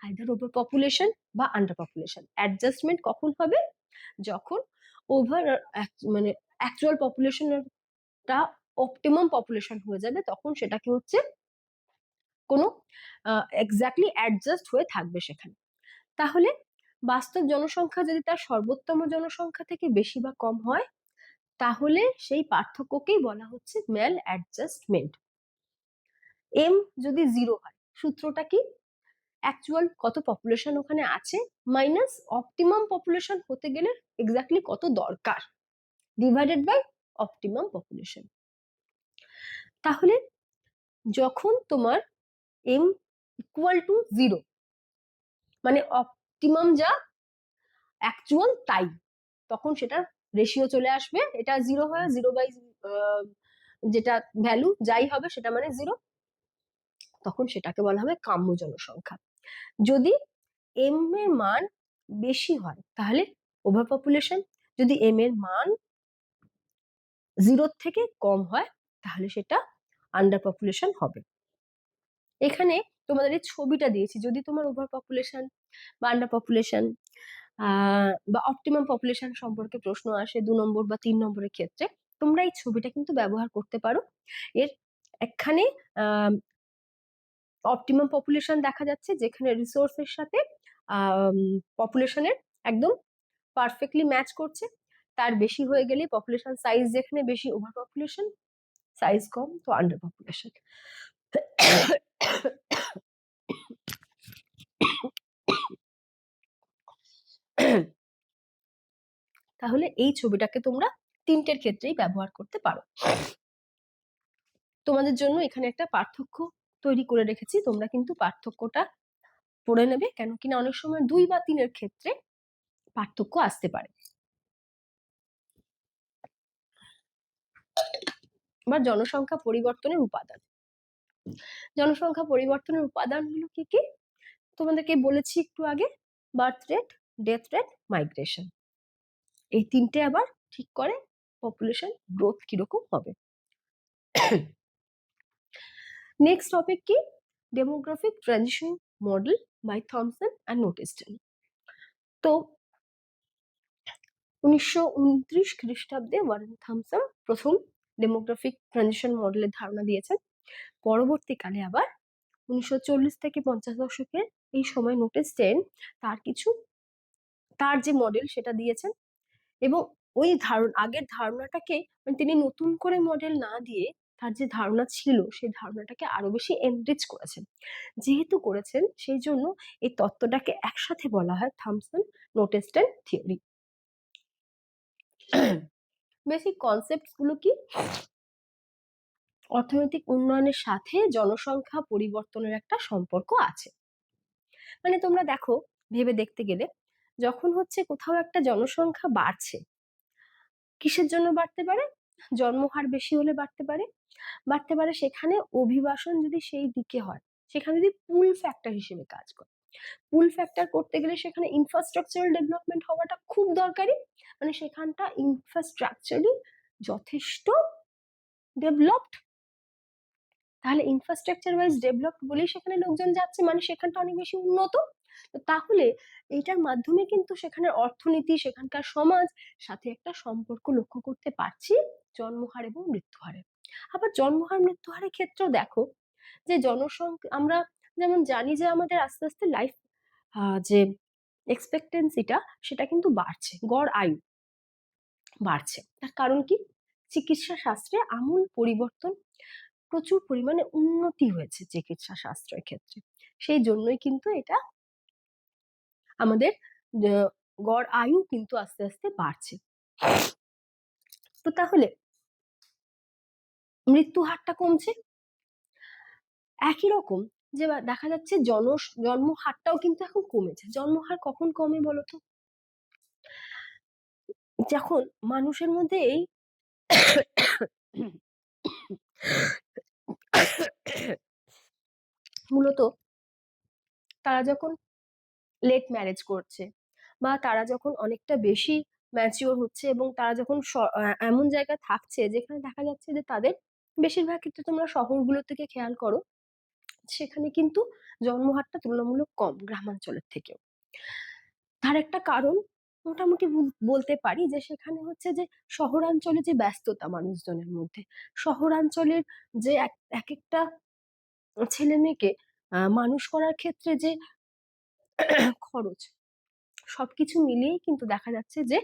আইদার ওভার পপুলেশন বা আন্ডার পপুলেশন। অ্যাডজাস্টমেন্ট কখন হবে? যখন ওভার মানে অ্যাকচুয়াল পপুলেশনটা অপটিমাম পপুলেশন হয়ে যাবে, তখন সেটাকে হচ্ছে কোনো এক্স্যাক্টলি অ্যাডজাস্ট হয়ে থাকবে সেখানে। তাহলে বাস্তব জনসংখ্যা যদি তার সর্বোত্তম জনসংখ্যা থেকে বেশি বা কম হয়, তাহলে সেই পার্থক্যকেই বলা হচ্ছে ম্যাল অ্যাডজাস্টমেন্ট। এম যদি 0 হয়, সূত্রটা কি? অ্যাকচুয়াল কত পপুলেশন ওখানে আছে মাইনাস অপটিমাম পপুলেশন হতে গেলে এক্স্যাক্টলি কত দরকার, ডিভাইডেড বাই অপটিমাম পপুলেশন। তাহলে যখন তোমার এম ইকুয়াল টু 0, মানে অপটিমাম যা অ্যাকচুয়াল তাই, তখন সেটার রেশিও চলে আসবে, এটা 0 হয়, 0/, যেটা ভ্যালু যাই হবে সেটা মানে 0, তখন সেটাকে বলা হবে কাম্য জনসংখ্যা। যদি এম এর মান বেশি হয় তাহলে ওভার পপুলেশন, যদি এম এর মান 0 থেকে কম হয় তাহলে সেটা আন্ডার পপুলেশন হবে। এখানে তোমাদের এই ছবিটা দিয়েছি, যদি তোমার ওভার পপুলেশন বা আন্ডার পপুলেশন বা অপটিমাম পপুলেশন সম্পর্কে প্রশ্ন আসে 2 নম্বর বা 3 নম্বরের ক্ষেত্রে, তোমরা এই ছবিটা কিন্তু ব্যবহার করতে পারো। এর এখানে অপটিমাম পপুলেশন দেখা যাচ্ছে যেখানে রিসোর্সের সাথে পপুলেশনের একদম পারফেক্টলি ম্যাচ করছে, তার বেশি হয়ে গেলে পপুলেশন সাইজ যেখানে বেশি ওভার পপুলেশন, সাইজ কম তো আন্ডার পপুলেশন। তাহলে এই ছবিটাকে তোমরা তিনটের ক্ষেত্রেই ব্যবহার করতে পারো। তোমাদের জন্য এখানে একটা পার্থক্য তৈরি করে রেখেছি, তোমরা কিন্তু পার্থক্যটা পড়ে নেবে, কেন কিনা অনেক সময় 2 বা 3 এর ক্ষেত্রে পার্থক্য আসতে পারে। বা জনসংখ্যা পরিবর্তনের উপাদান। জনসংখ্যা পরিবর্তনের উপাদানগুলো কি কি তোমাদেরকে বলেছি একটু আগে, birth rate, death rate, migration, এই তিনটে আবার ঠিক করে পপুলেশন গ্রোথ কিরকম হবে। নেক্সট টপিক কি? Demographic transition model by Thompson and Notestein. তো 1929 খ্রিস্টাব্দে ওয়ারেন থমসন প্রথম ডেমোগ্রাফিক ট্রানজিশন মডেলের ধারণা দিয়েছেন। পরবর্তীকালে আবার 1940 থেকে 50 দশকের এই সময় নোটিস্টেন তার যে মডেল সেটা দিয়েছেন, এবং ওই আগের ধারণাটাকে মানে তিনি নতুন করে মডেল না দিয়ে তার যে ধারণা ছিল সেই ধারণাটাকে আরো বেশি এনরিচ করেছেন। যেহেতু করেছেন সেই জন্য এই তত্ত্বটাকে একসাথে বলা হয় থমসন নোটিস্টেন থিওরি। বেসিক কনসেপ্ট গুলো কি? অর্থনৈতিক উন্নয়নের সাথে জনসংখ্যা পরিবর্তনের একটা সম্পর্ক আছে। মানে তোমরা দেখো, ভেবে দেখতে গেলে যখন হচ্ছে কোথাও একটা জনসংখ্যা বাড়ছে, কিসের জন্য বাড়তে পারে? জন্মহার বেশি হলে বাড়তে পারে সেখানে অভিবাসন যদি সেই দিকে হয়, সেখানে যদি পুল ফ্যাক্টর হিসেবে কাজ করে। পুল ফ্যাক্টর করতে গেলে সেখানে ইনফ্রাস্ট্রাকচারাল ডেভেলপমেন্ট হওয়াটা খুব দরকারি, মানে সেখানটা ইনফ্রাস্ট্রাকচারালি যথেষ্ট ডেভেলপড, তাহলে ইনফ্রাস্ট্রাকচার ওয়াইজ ডেভেলপড বলেই সেখানে লোকজন যাচ্ছে, মানে সেখানটা অনেক বেশি উন্নত। তাহলে এইটার মাধ্যমে কিন্তু সেখানের অর্থনীতি, সেখানকার সমাজ সাথে একটা সম্পর্ক লক্ষ্য করতে পারছি জন্মহার এবং মৃত্যুহারে। আবার জন্মহার মৃত্যুহারের ক্ষেত্রেও দেখো যে জনসংখ্যা, আমরা যেমন জানি যে আমাদের আস্তে আস্তে লাইফ যে এক্সপেক্টেন্সিটা সেটা কিন্তু বাড়ছে, গড় আয়ু বাড়ছে। তার কারণ কি? চিকিৎসা শাস্ত্রে আমূল পরিবর্তন, প্রচুর পরিমাণে উন্নতি হয়েছে চিকিৎসা শাস্ত্রের ক্ষেত্রে। সেই জন্যই কিন্তু এটা আমাদের গড় আয়ু কিন্তু আস্তে আস্তে বাড়ছে। তো তাহলে মৃত্যু হারটা কমছে, একই রকম যে দেখা যাচ্ছে জন্ম হারটাও কিন্তু এখন কমেছে। জন্ম হার কখন কমে বলতো? যখন মানুষের মধ্যে এই মূলত তারা যখন লেট ম্যারেজ করছে, বা তারা যখন অনেকটা বেশি ম্যাচিওর হচ্ছে, এবং তারা যখন এমন জায়গায় থাকছে যেখানে দেখা যাচ্ছে যে তাদের, বেশিরভাগ ক্ষেত্রে তোমরা শহরগুলো থেকে খেয়াল করো, সেখানে কিন্তু জন্মহারটা তুলনামূলক কম গ্রামাঞ্চলের থেকেও। তার একটা কারণ মোটামুটি বলতে পারি যে সেখানে হচ্ছে যে শহরাঞ্চলে যে ব্যস্ততা মানুষজনের মধ্যে, শহরাঞ্চলের যে এক একটা ছেলে মেয়েকে মানুষ করার ক্ষেত্রে যে খরচ, সবকিছু মিলিয়েই কিন্তু দেখা যাচ্ছে যে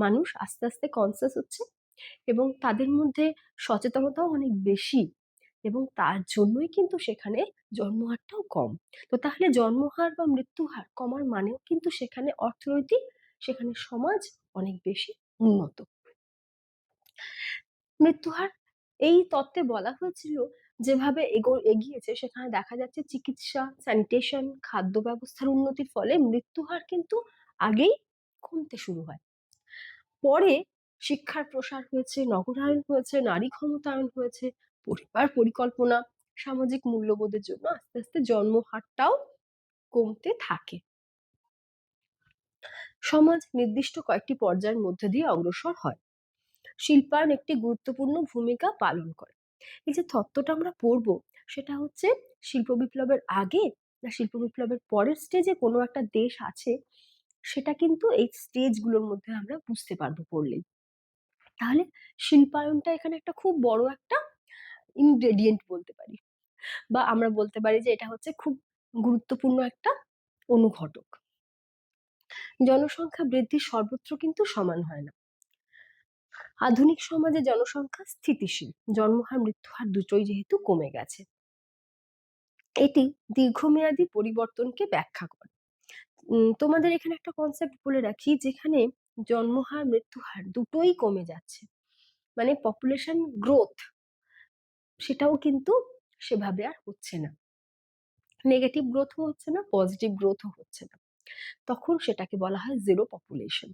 মানুষ আস্তে আস্তে কনসিয়াস হচ্ছে, এবং তাদের মধ্যে সচেতনতাও অনেক বেশি, এবং তার জন্যই কিন্তু সেখানে জন্মহারটাও কম। তো তাহলে জন্মহার বা মৃত্যুহার কমার মানেও কিন্তু সেখানে অর্থনৈতিক, সেখানে সমাজ অনেক বেশি উন্নত। মৃত্যুহার এই তত্ত্বে বলা হয়েছিল যেভাবে এগিয়েছে, সেখানে দেখা যাচ্ছে চিকিৎসা, স্যানিটেশন, খাদ্য ব্যবস্থার উন্নতির ফলে মৃত্যুহার কিন্তু আগেই কমতে শুরু হয়। পরে শিক্ষার প্রসার হয়েছে, নগরায়ন হয়েছে, নারী ক্ষমতায়ন হয়েছে, পরিবার পরিকল্পনা, সামাজিক মূল্যবোধের জন্য আস্তে আস্তে জন্মহারটাও কমতে থাকে। সমাজ নির্দিষ্ট কয়েকটি পর্যায়ের মধ্যে দিয়ে অগ্রসর হয়। শিল্পায়ন একটি গুরুত্বপূর্ণ ভূমিকা পালন করে। এই যে তত্ত্বটা আমরা পড়বো, সেটা হচ্ছে শিল্প বিপ্লবের আগে না শিল্প বিপ্লবের পরের স্টেজে কোনো একটা দেশ আছে, সেটা কিন্তু এই স্টেজগুলোর মধ্যে আমরা বুঝতে পারবো পড়লেই। তাহলে শিল্পায়নটা এখানে একটা খুব বড় একটা ইনগ্রেডিয়েন্ট বলতে পারি, বা আমরা বলতে পারি যে এটা হচ্ছে খুব গুরুত্বপূর্ণ একটা অনুঘটক। জনসংখ্যা বৃদ্ধি সর্বত্র কিন্তু সমান হয় না। আধুনিক সমাজে জনসংখ্যা স্থিতিশীল, জন্মহার মৃত্যুহার দুটোই যেহেতু কমে গেছে, এটি দীর্ঘমেয়াদী পরিবর্তনকে ব্যাখ্যা করে। তোমাদের এখানে একটা কনসেপ্ট বলে রাখি, যেখানে জন্মহার মৃত্যুহার দুটোই কমে যাচ্ছে, মানে পপুলেশন গ্রোথ সেটাও কিন্তু সেভাবে আর হচ্ছে না, নেগেটিভ গ্রোথও হচ্ছে না, পজিটিভ গ্রোথও হচ্ছে না, তখন সেটাকে বলা হয় জিরো পপুলেশন।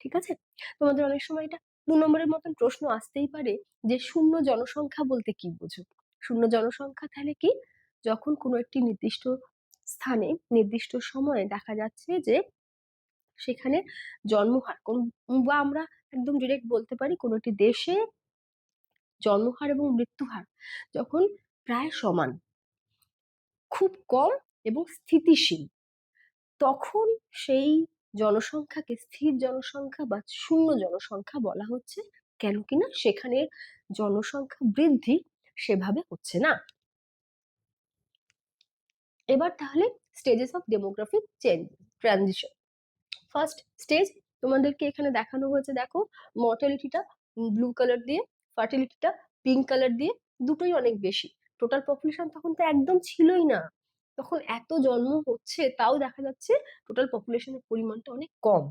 ঠিক আছে? তোমাদের অনেক সময় এটা 2 নম্বরের মতন প্রশ্ন আসতেই পারে যে শূন্য জনসংখ্যা বলতে কি বোঝো? শূন্য জনসংখ্যা তাহলে কি? যখন কোনো একটি নির্দিষ্ট স্থানে নির্দিষ্ট সময়ে দেখা যাচ্ছে যে সেখানে জন্মহার বা আমরা একদম ডিরেক্ট বলতে পারি কোনো একটি দেশে জন্মহার এবং মৃত্যুহার যখন প্রায় সমান, খুব কম এবং স্থিতিশীল, তখন সেই জনসংখ্যাকে স্থির জনসংখ্যা বা শূন্য জনসংখ্যা বলা হচ্ছে। কেন কিনা সেখানে জনসংখ্যা বৃদ্ধি সেভাবে হচ্ছে না। এবার তাহলে stages of demographic change, transition. First stage তোমাদেরকে এখানে দেখানো হয়েছে, দেখো মর্টালিটিটা ব্লু কালার দিয়ে, ফার্টিলিটিটা পিঙ্ক কালার দিয়ে, দুটোই অনেক বেশি। টোটাল পপুলেশন তখন তো একদম ছিলই না, তখন এত জন্ম হচ্ছে তাও দেখা যাচ্ছে টোটাল পপুলেশনের পরিমাণটা অনেক কম।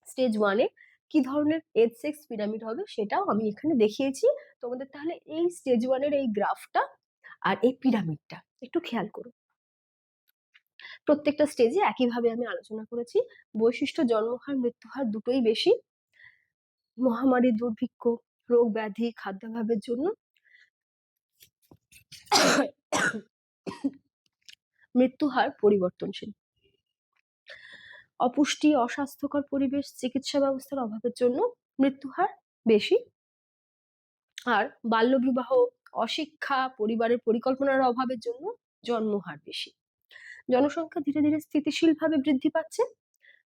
স্টেজ ওয়ানে কি ধরনের এজ সেক্স পিরামিড হবে সেটাও আমি এখানে দেখিয়েছি তোমাদের। তাহলে এই স্টেজ ওয়ানের এই গ্রাফটা আর এই পিরামিডটা একটু খেয়াল করো। প্রত্যেকটা স্টেজে একইভাবে আমি আলোচনা করেছি। বৈশিষ্ট্য জন্মহার মৃত্যুহার দুটোই বেশি, মহামারী, দুর্ভিক্ষ, রোগ ব্যাধি, খাদ্যাভাবের জন্য মৃত্যুহার পরিবর্তনশীল, অপুষ্টি, অস্বাস্থ্যকর পরিবেশ, চিকিৎসা ব্যবস্থার অভাবের জন্য মৃত্যুহার বেশি, আর বাল্যবিবাহ, অশিক্ষা, পরিবারের পরিকল্পনার অভাবের জন্য জন্মহার বেশি। জনসংখ্যা ধীরে ধীরে স্থিতিশীল ভাবে বৃদ্ধি পাচ্ছে,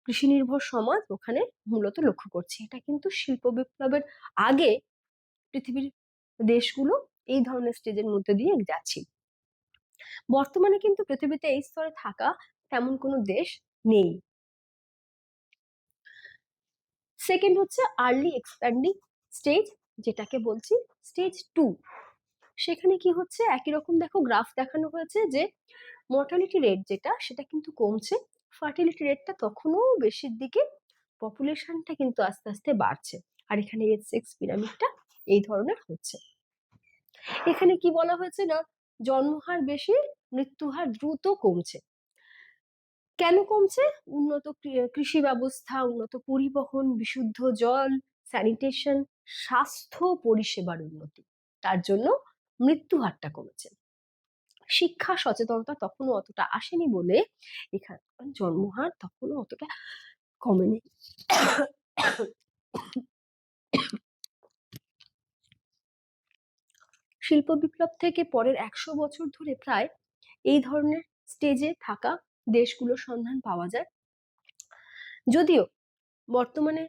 কৃষি নির্ভর সমাজ ওখানে মূলত লক্ষ্য করছি। এটা কিন্তু শিল্প বিপ্লবের আগে পৃথিবীর দেশগুলো এই ধরনের স্টেজের মধ্যে দিয়ে যাচ্ছে। বর্তমানে কিন্তু পৃথিবীতে এই স্তরে থাকা তেমন কোনো দেশ নেই। সেকেন্ড হচ্ছে আর্লি এক্সপ্যান্ডিং স্টেজ, যেটাকে বলছি স্টেজ 2। সেখানে কি হচ্ছে, একই রকম দেখো গ্রাফ দেখানো হয়েছে যে মর্টালিটি রেট যেটা সেটা কিন্তু কমছে, ফার্টিলিটি রেটটা তখনও বেশির দিকে, পপুলেশনটা কিন্তু আস্তে আস্তে বাড়ছে। আর এখানে H6 পিরামিডটা এই ধরনের হচ্ছে। এখানে কি বলা হয়েছে না, জন্মহার বেশি, মৃত্যুহার দ্রুত কমছে। কেন কমছে? উন্নত কৃষি ব্যবস্থা, উন্নত পরিবহন, বিশুদ্ধ জল, স্যানিটেশন, স্বাস্থ্য পরিষেবার উন্নতি, তার জন্য মৃত্যুহারটা কমেছে। শিক্ষা সচেতনতা তখনও অতটা আসেনি বলে এখানে জন্মহার তখনও অতটা কমেনি। শিল্প বিপ্লব থেকে পরের 100 বছর ধরে প্রায় এই ধরনের স্টেজে থাকা দেশগুলোর সন্ধান পাওয়া যায়। যদিও বর্তমানে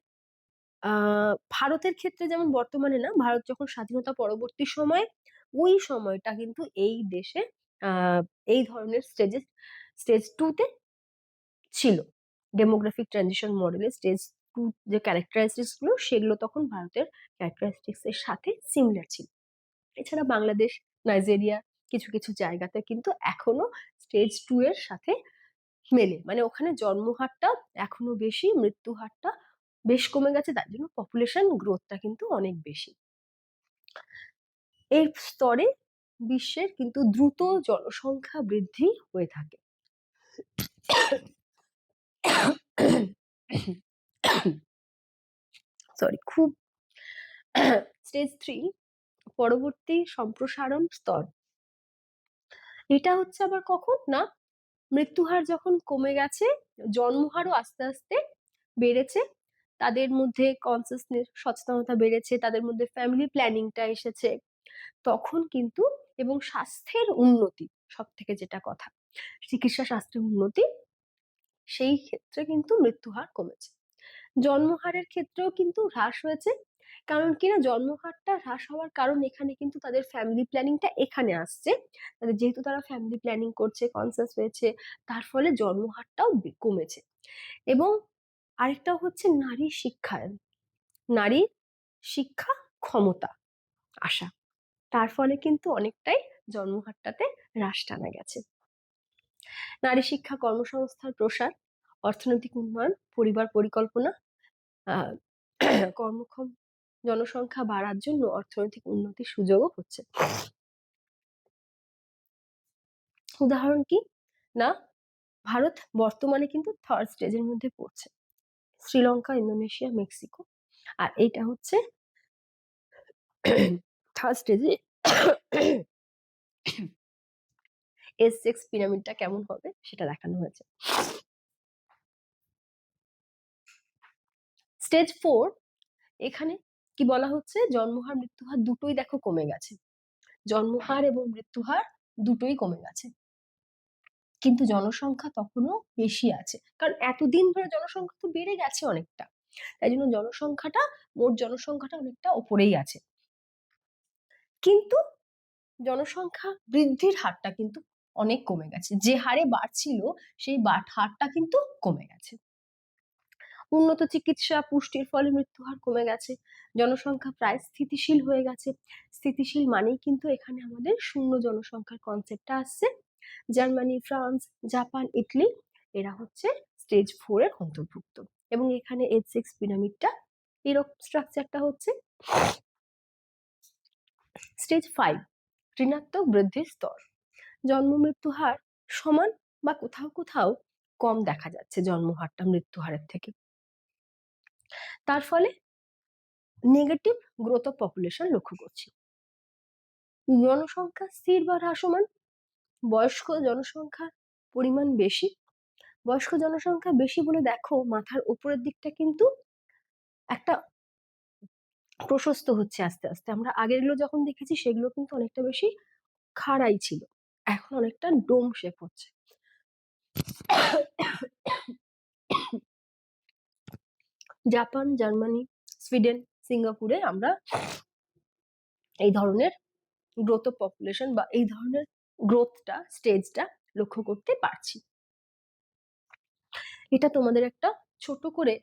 ভারতের ক্ষেত্রে যেমন বর্তমানে না, ভারত যখন স্বাধীনতা পরবর্তী সময়, ওই সময়টা কিন্তু এই দেশে এই ধরনের স্টেজ 2 তে ছিল। ডেমোগ্রাফিক ট্রানজিশন মডেলে স্টেজ 2 যে ক্যারেক্টারিস্টিক্স গুলো, সেগুলো তখন ভারতের ক্যারেক্টারিস্টিক্স এর সাথে সিমিলার ছিল। এছাড়া বাংলাদেশ, নাইজেরিয়া কিছু কিছু জায়গাতে কিন্তু এখনো স্টেজ 2 এর সাথে মেলে, মানে ওখানে জন্মহারটা এখনো বেশি, মৃত্যু হারটা বেশ কমে গেছে, তার জন্য পপুলেশন গ্রোথটা কিন্তু অনেক বেশি। এই স্তরে বিশ্বের কিন্তু দ্রুত জনসংখ্যা বৃদ্ধি হয়ে থাকে। সরি, খুব। স্টেজ 3 পরবর্তী সম্প্রসারণ স্তর, এটা হচ্ছে আবার কখন না, মৃত্যুহার যখন কমে গেছে, জন্মহারও আস্তে আস্তে বেড়েছে, তাদের মধ্যে কনসিয়াসনেস সচেতনতা বেড়েছে, তাদের মধ্যে ফ্যামিলি প্ল্যানিংটা এসেছে, তখন কিন্তু, এবং স্বাস্থ্যের উন্নতি সব থেকে যেটা কথা, চিকিৎসা স্বাস্থ্যের উন্নতি, সেই ক্ষেত্রে কিন্তু মৃত্যুহার কমেছে। জন্মহারের ক্ষেত্রেও কিন্তু হ্রাস হয়েছে, কারণ কিনা জন্মহারটা হ্রাস হওয়ার কারণ এখানে কিন্তু তাদের ফ্যামিলি প্ল্যানিংটা এখানে আসছে, তাদের যেহেতু তারা ফ্যামিলি প্ল্যানিং করছে, কনসাস হয়েছে, তার ফলে জন্মহারটাও কমেছে। এবং আরেকটা হচ্ছে নারী শিক্ষায়ন, নারী শিক্ষা ক্ষমতা আসা, তার ফলে কিন্তু অনেকটাই জন্মহারটাতে হ্রাস টানা গেছে। নারী শিক্ষা, কর্মসংস্থান প্রসার, অর্থনৈতিক উন্নয়ন, পরিবার পরিকল্পনা, কর্মক্ষম জনসংখ্যা বাড়ার জন্য অর্থনৈতিক উন্নতির সুযোগও হচ্ছে। উদাহরণ কি না, ভারত বর্তমানে কিন্তু থার্ড স্টেজের মধ্যে পড়ছে, শ্রীলঙ্কা, ইন্দোনেশিয়া, মেক্সিকো, আর এইটা হচ্ছে থার্ড স্টেজে। H6 পিরামিডটা কেমন হবে সেটা দেখানো হয়েছে। স্টেজ 4, এখানে কি বলা হচ্ছে, জন্মহার মৃত্যুহার দুটোই দেখো কমে গেছে, জন্মহার এবং মৃত্যুহার দুটোই কমে গেছে, কিন্তু জনসংখ্যা তখনও বেশি আছে, কারণ এতদিন ধরে জনসংখ্যা তো বেড়ে গেছে অনেকটা, তাই জন্য জনসংখ্যাটা, মোট জনসংখ্যাটা অনেকটা ওপরেই আছে, কিন্তু জনসংখ্যা বৃদ্ধির হারটা কিন্তু অনেক কমে গেছে, যে হারে বাড়ছিল সেই হারটা কিন্তু কমে গেছে। উন্নত চিকিৎসা পুষ্টির ফলে মৃত্যুহার কমে গেছে, জনসংখ্যা প্রায় স্থিতিশীল হয়ে গেছে। স্থিতিশীল মানেই কিন্তু এখানে আমাদের শূন্য জনসংখ্যার কনসেপ্টটা আসছে। জার্মানি, ফ্রান্স, জাপান, ইটালি, এরা হচ্ছে স্টেজ 4 এর অন্তর্ভুক্ত, এবং এখানে H6 পিরামিডটা এরকম স্ট্রাকচারটা হচ্ছে। স্টেজ 5 ঋণাত্মক বৃদ্ধির স্তর, জন্ম মৃত্যু হার সমান বা কোথাও কোথাও কম দেখা যাচ্ছে জন্মহারটা মৃত্যু হারের থেকে, তার ফলে নেগেটিভ গ্রোথ অফ পপুলেশন লক্ষ্য করছি। জনসংখ্যা স্থির বা হ্রাসমান, বয়স্ক জনসংখ্যার পরিমাণ বেশি, বয়স্ক জনসংখ্যা বেশি বলে দেখো মাথার উপরের দিকটা কিন্তু একটা প্রশস্ত হচ্ছে আস্তে আস্তে, আমরা আগেরগুলো যখন দেখেছি সেগুলো কিন্তু অনেকটা বেশি খাড়াই ছিল, এখন অনেকটা ডোম শেপ হচ্ছে। জাপান, জার্মানি, সুইডেন, সিঙ্গাপুরে আমরা এই ধরনের গ্রোথ অফ পপুলেশন বা এই ধরনের গ্রোথটা স্টেজটা লক্ষ্য করতে পারছি। এটা তোমাদের একটা ছোট করে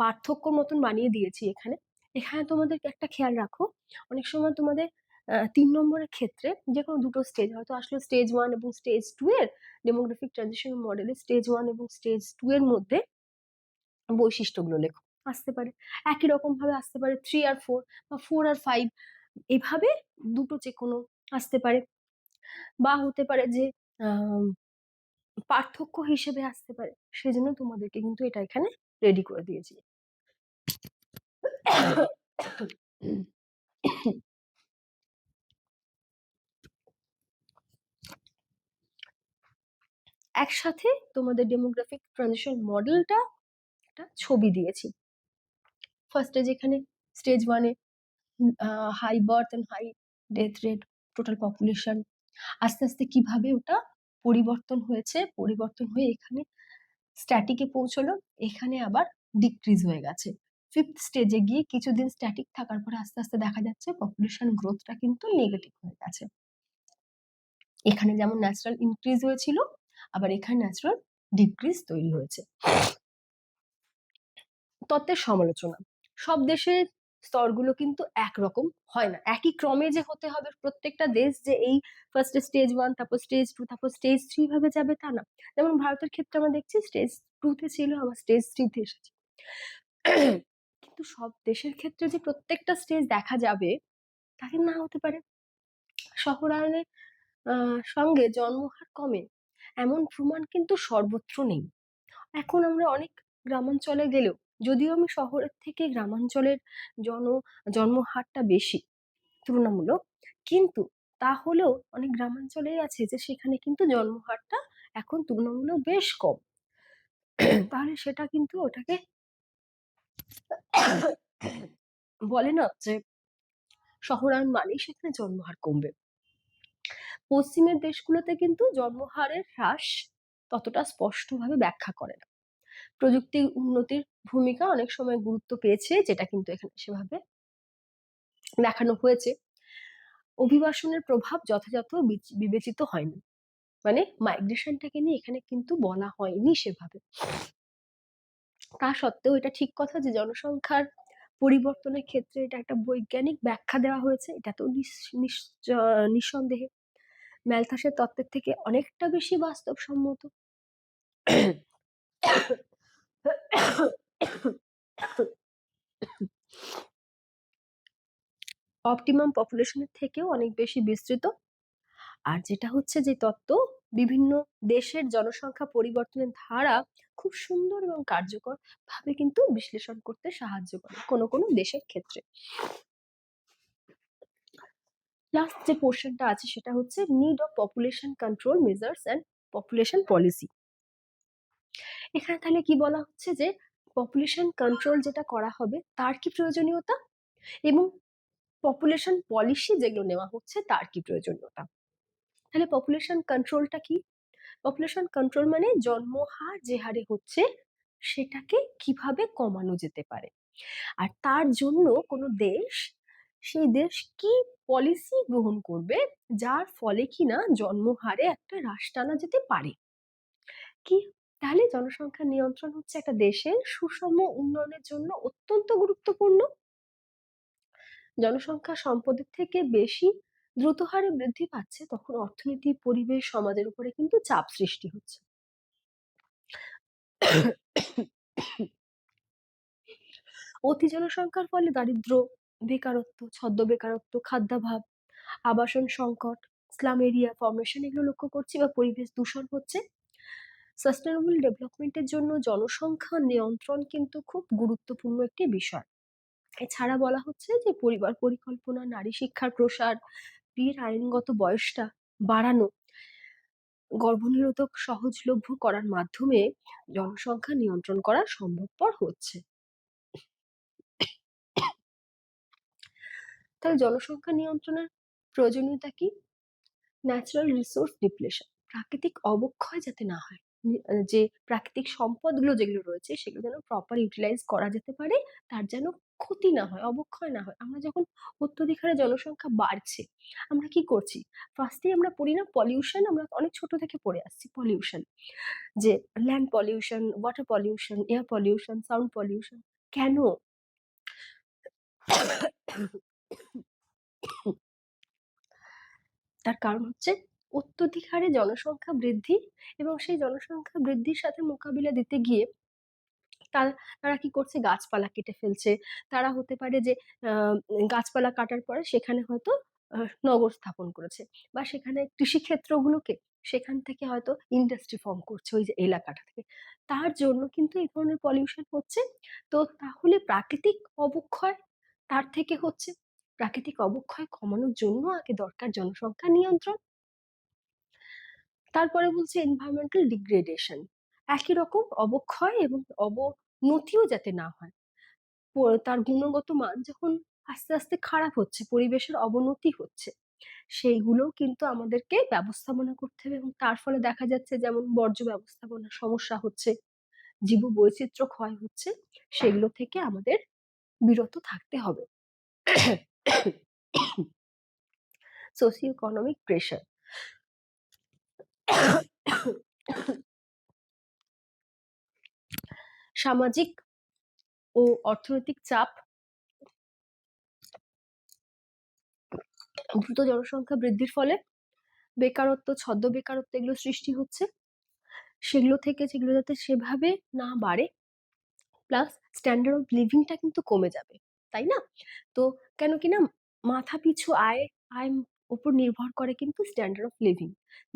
পার্থক্য মতন বানিয়ে দিয়েছি এখানে। এখানে তোমাদেরকে একটা খেয়াল রাখো, অনেক সময় তোমাদের 3 নম্বরের ক্ষেত্রে যে কোনো দুটো স্টেজ হয়তো আসলে স্টেজ 1 এবং স্টেজ 2 এর ডেমোগ্রাফিক ট্রানজিশন মডেলে স্টেজ 1 এবং স্টেজ 2 এর মধ্যে বৈশিষ্ট্যগুলো লেখো, আসতে পারে একই রকম ভাবে, আসতে পারে 3 আর 4 বা 4 আর 5, এভাবে দুটো যে কোনো আসতে পারে, বা হতে পারে যে পার্থক্য হিসেবে আসতে পারে। সেজন্য তোমাদেরকে কিন্তু এটা এখানে রেডি করে দিয়েছি। একসাথে তোমাদের ডেমোগ্রাফিক ট্রানজিশন মডেলটা একটা ছবি দিয়েছি। ফার্স্টে যেখানে স্টেজ 1 এ high birth and high death rate, total population, আস্তে আস্তে কিভাবে ওটা পরিবর্তন হয়ে এখানে স্ট্যাটিকে পৌঁছলো, এখানে আবার ডিক্রিজ হয়ে গেছে। ফিফথ স্টেজে গিয়ে কিছুদিন স্ট্যাটিক থাকার পরে আস্তে আস্তে দেখা যাচ্ছে পপুলেশন গ্রোথটা কিন্তু নেগেটিভ হয়ে গেছে। এখানে যেমন ন্যাচারাল ইনক্রিজ হয়েছিল, আবার এখানে ন্যাচারাল ডিক্রিজ তৈরি হয়েছে। তত্ত্বের সমালোচনা, সব দেশের স্তরগুলো কিন্তু একরকম হয় না, একই ক্রমে যে হতে হবে প্রত্যেকটা দেশ যে এই ফার্স্টে স্টেজ 1, তারপর স্টেজ 2, তারপর স্টেজ 3 ভাবে যাবে তা না। যেমন ভারতের ক্ষেত্রে আমরা দেখছি স্টেজ 2 তে ছিল, আবার স্টেজ 3 তে এসেছে। কিন্তু সব দেশের ক্ষেত্রে যে প্রত্যেকটা স্টেজ দেখা যাবে তা কিন্তু না হতে পারে। শহরায়নের সঙ্গে জন্মহার কমে এমন প্রমাণ কিন্তু সর্বত্র নেই। এখন আমরা অনেক গ্রামাঞ্চলে গেলেও, যদিও আমি শহরের থেকে গ্রামাঞ্চলের জন্মহারটা বেশি তুলনামূলক, কিন্তু তাহলেও অনেক গ্রামাঞ্চলেই আছে যে সেখানে কিন্তু জন্মহারটা এখন তুলনামূলক বেশ কম। তাহলে সেটা কিন্তু ওটাকে বলে না যে শহরায়ন মানেই সেখানে জন্মহার কমবে। পশ্চিমের দেশগুলোতে কিন্তু জন্মহারের হ্রাস ততটা স্পষ্টভাবে ব্যাখ্যা করে না। প্রযুক্তি উন্নতির ভূমিকা অনেক সময় গুরুত্ব পেয়েছে, যেটা কিন্তু এখানে সেভাবে দেখানো হয়েছে। অভিবাসনের প্রভাব যথাযথ বিবেচিত হয়নি, মানে মাইগ্রেশনটাকে নিয়ে এখানে কিন্তু বলা হয়নি সেভাবে। তা সত্ত্বেও এটা ঠিক কথা যে জনসংখ্যার পরিবর্তনের ক্ষেত্রে এটা একটা বৈজ্ঞানিক ব্যাখ্যা দেওয়া হয়েছে, এটা তো নিঃসন্দেহে ম্যালথাসের তত্ত্বের থেকে অনেকটা বেশি বাস্তবসম্মত। অপটিমাম পপুলেশনের থেকেও অনেক বেশি বিস্তৃত। আর যেটা হচ্ছে যে তত্ত্ব বিভিন্ন দেশের জনসংখ্যা পরিবর্তনের ধারা খুব সুন্দর এবং কার্যকর ভাবে কিন্তু বিশ্লেষণ করতে সাহায্য করে কোনো কোনো দেশের ক্ষেত্রে। লাস্ট যে পোর্শনটা আছে সেটা হচ্ছে need of population control measures and population policy. এখানে তাহলে কি বলা হচ্ছে যে পপুলেশন কন্ট্রোল যেটা করা হবে তার কি প্রয়োজনীয়তা, এবং পপুলেশন পলিসি যেগুলো নেওয়া হচ্ছে তার কি প্রয়োজনীয়তা। তাহলে পপুলেশন কন্ট্রোলটা কি? পপুলেশন কন্ট্রোল মানে জন্মহার যে হারে হচ্ছে সেটাকে কিভাবে কমানো যেতে পারে, আর তার জন্য কোনো দেশ, সেই দেশ কি পলিসি গ্রহণ করবে যার ফলে কিনা জন্মহারে একটা হ্রাস টানা যেতে পারে। কি তাহলে জনসংখ্যা নিয়ন্ত্রণ হচ্ছে একটা দেশের সুষম উন্নয়নের জন্য অত্যন্ত গুরুত্বপূর্ণ। জনসংখ্যা সম্পদের থেকে বেশি দ্রুত হারে বৃদ্ধি পাচ্ছে তখন অর্থনীতি, পরিবেশ, সমাজের উপরে কিন্তু চাপ সৃষ্টি হচ্ছে। অতি জনসংখ্যার ফলে দারিদ্র, বেকারত্ব, ছদ্ম বেকারত্ব, খাদ্যাভাব, আবাসন সংকট, স্লাম এরিয়া ফরমেশন এগুলো লক্ষ্য করছি, বা পরিবেশ দূষণ হচ্ছে। সাস্টেনেবল ডেভেলপমেন্টের জন্য জনসংখ্যা নিয়ন্ত্রণ কিন্তু খুব গুরুত্বপূর্ণ একটি বিষয়। এছাড়া বলা হচ্ছে যে পরিবার পরিকল্পনা, নারী শিক্ষার প্রসার, বিয়ের আইনগত বয়সটা বাড়ানো, গর্ভনিরোধক সহজলভ্য করার মাধ্যমে জনসংখ্যা নিয়ন্ত্রণ করা সম্ভবপর হচ্ছে। তাহলে জনসংখ্যা নিয়ন্ত্রণের প্রয়োজনীয়তা কি? ন্যাচারাল রিসোর্স ডিপ্লেশন, প্রাকৃতিক অবক্ষয় যাতে না হয়, যে প্রাকৃতিক সম্পদগুলো যেগুলো রয়েছে সেগুলো যেন প্রপার ইউটিলাইজ করা যেতে পারে, তার যেন ক্ষতি না হয়, অবক্ষয় না হয়। আমরা যখন অত্যধিক হারে জনসংখ্যা বাড়ছে, আমরা কি করছি? ফার্স্টেই আমরা পড়ি না পলিউশন, আমরা অনেক ছোট থেকে পড়ে আসছি পলিউশন, যে land pollution, water pollution, air pollution, sound pollution. কেন? তার কারণ হচ্ছে অত্যধিক হারে জনসংখ্যা বৃদ্ধি, এবং সেই জনসংখ্যা বৃদ্ধির সাথে মোকাবিলা দিতে গিয়ে তারা তারা কি করছে? গাছপালা কেটে ফেলছে। তারা হতে পারে যে গাছপালা কাটার পরে সেখানে হয়তো নগর স্থাপন করেছে, বা সেখানে কৃষিক্ষেত্রগুলোকে সেখান থেকে হয়তো ইন্ডাস্ট্রি ফর্ম করছে ওই যে এলাকাটা থেকে। তার জন্য কিন্তু এই ধরনের পলিউশন হচ্ছে। তো তাহলে প্রাকৃতিক অবক্ষয় তার থেকে হচ্ছে। প্রাকৃতিক অবক্ষয় কমানোর জন্য আগে দরকার জনসংখ্যা নিয়ন্ত্রণ। তারপরে বলছে এনভায়রনমেন্টাল ডিগ্রেডেশন, একই রকম অবক্ষয় এবং অবনতিও যাতে না হয়। তার গুণগত মান যখন আস্তে আস্তে খারাপ হচ্ছে, পরিবেশের অবনতি হচ্ছে, সেইগুলোও কিন্তু আমাদেরকে ব্যবস্থাপনা করতে হবে। এবং তার ফলে দেখা যাচ্ছে যেমন বর্জ্য ব্যবস্থাপনার সমস্যা হচ্ছে, জীব বৈচিত্র্য ক্ষয় হচ্ছে, সেগুলো থেকে আমাদের বিরত থাকতে হবে। সোশিও ইকোনমিক প্রেশার, সামাজিক ও অর্থনৈতিক চাপ, দ্রুত জনসংখ্যা বৃদ্ধির ফলে বেকারত্ব, ছদ্ম বেকারত্ব এগুলো সৃষ্টি হচ্ছে, সেগুলো থেকে যেগুলো যাতে সেভাবে না বাড়ে। প্লাস স্ট্যান্ডার্ড অফ লিভিংটা কিন্তু কমে যাবে, তাই না? তো কেন কি না, মাথা পিছু আয় উপর নির্ভর করে কিন্তু স্ট্যান্ডার্ড অফ লিভিং।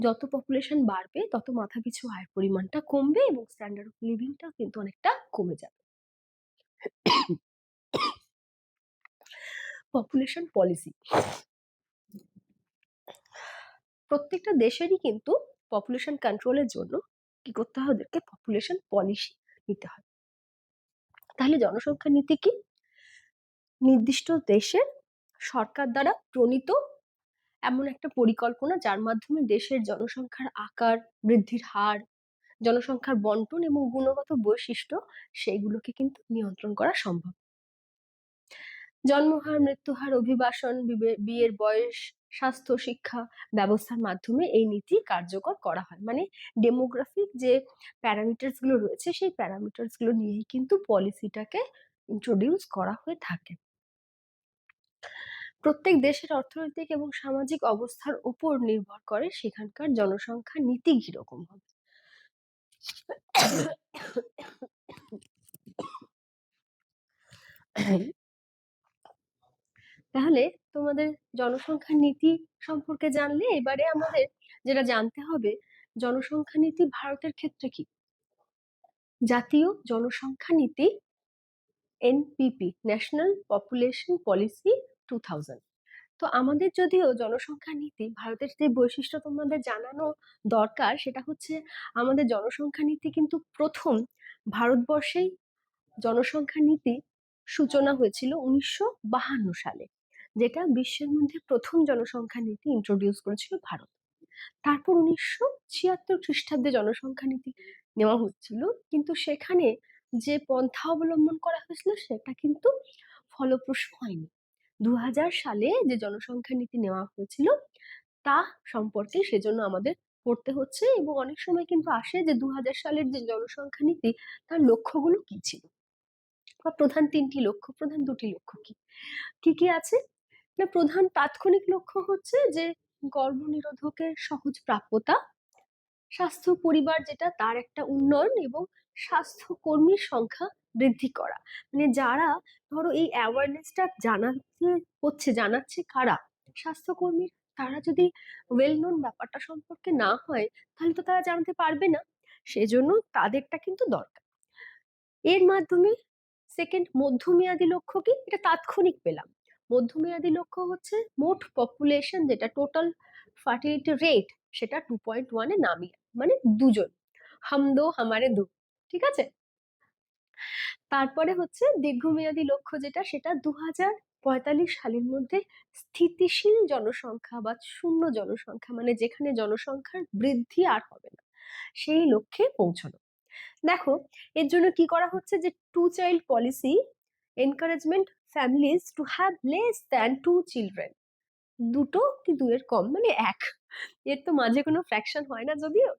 যত পপুলেশন বাড়বে তত মাথা পিছু আয়ের পরিমাণটা কমবে এবং স্ট্যান্ডার্ড অফ লিভিংটা কিন্তু অনেকটা কমে যাবে। পপুলেশন পলিসি, প্রত্যেকটা দেশেরই কিন্তু পপুলেশন কন্ট্রোলের জন্য কি করতে হয়? ওদেরকে পপুলেশন পলিসি নিতে হয়। তাহলে জনসংখ্যা নীতি কি? নির্দিষ্ট দেশের সরকার দ্বারা প্রণীত এমন একটা পরিকল্পনা যার মাধ্যমে দেশের জনসংখ্যার আকার, বৃদ্ধির হার, জনসংখ্যার বন্টন এবং গুণগত বৈশিষ্ট্য সেইগুলোকে কিন্তু নিয়ন্ত্রণ করা সম্ভব। জন্মহার, মৃত্যুহার, অভিবাসন, বিয়ের বয়স, স্বাস্থ্য, শিক্ষা ব্যবস্থার মাধ্যমে এই নীতি কার্যকর করা হয়। মানে ডেমোগ্রাফিক যে প্যারামিটার্স গুলো রয়েছে সেই প্যারামিটার্স গুলো নিয়েই কিন্তু পলিসিটাকে ইন্ট্রোডিউস করা হয়ে থাকে। প্রত্যেক দেশের অর্থনৈতিক এবং সামাজিক অবস্থার উপর নির্ভর করে সেখানকার জনসংখ্যা নীতি কিরকম হবে। তাহলে তোমাদের জনসংখ্যা নীতি সম্পর্কে জানলে এবারে আমাদের যেটা জানতে হবে, জনসংখ্যা নীতি ভারতের ক্ষেত্রে কি? জাতীয় জনসংখ্যা নীতি, এনপিপি, ন্যাশনাল পপুলেশন পলিসি 2000। তো আমাদের যদিও জনসংখ্যা নীতি, ভারতের যে বৈশিষ্ট্য তোমাদের জানানো দরকার সেটা হচ্ছে আমাদের জনসংখ্যা নীতি কিন্তু প্রথম ভারতবর্ষেই জনসংখ্যা নীতি সূচনা হয়েছিল 1952 সালে, যেটা বিশ্বের মধ্যে প্রথম জনসংখ্যা নীতি ইন্ট্রোডিউস করেছিল ভারত। তারপর 1976 খ্রিস্টাব্দে জনসংখ্যা নীতি নেওয়া হচ্ছিল, কিন্তু সেখানে যে পন্থা অবলম্বন করা হয়েছিল সেটা কিন্তু ফলপ্রসূ হয়নি। 2000 সালে যে জনসংখ্যা নীতি নেওয়া হয়েছিল তা সম্পর্কে সেজন্য আমাদের পড়তে হচ্ছে, এবং অনেক সময় কিন্তু আসে যে 2000 সালের যে জনসংখ্যা নীতি তার লক্ষ্যগুলো কি ছিল, বা প্রধান 3টি লক্ষ্য, প্রধান 2টি লক্ষ্য কি কি কি আছে না? প্রধান তাৎক্ষণিক লক্ষ্য হচ্ছে যে গর্ভনিরোধকের সহজ প্রাপ্যতা, স্বাস্থ্য পরিবার যেটা তার একটা উন্নয়ন, এবং স্বাস্থ্য কর্মীর সংখ্যা বৃদ্ধি করা। মানে যারা ধরো এই অ্যাওয়ারনেসটা জানাচ্ছে কারা? স্বাস্থ্যকর্মী। তারা যদি ওয়েল নোন ব্যাপারটা সম্পর্কে না হয় তাহলে তো তারা জানতে পারবে না, সেজন্য তাদেরটা কিন্তু দরকার। এর মাধ্যমে সেকেন্ড মধ্যমেয়াদী লক্ষ্য কি? এটা তাৎক্ষণিক পেলাম। মধ্যমেয়াদী লক্ষ্য হচ্ছে মোট পপুলেশন, যেটা টোটাল ফার্টিলিটি রেট, সেটা 2.1-এ নামিয়ে, মানে দুজন, হাম দো হামারে দো, ঠিক আছে? তারপরে হচ্ছে দীর্ঘমেয়াদী লক্ষ্য যেটা, সেটা 2045 সালের মধ্যে স্থিতিশীল জনসংখ্যা বা শূন্য জনসংখ্যা, মানে যেখানে জনসংখ্যার বৃদ্ধি আর হবে না, সেই লক্ষ্যে পৌঁছানো। দেখো এর জন্য কি করা হচ্ছে, যে two child policy encouragement families to have less than 2 children, দুটো কি দুয়ের কম মানে এক, এর তো মাঝে কোনো ফ্র্যাকশন হয় না যদিও,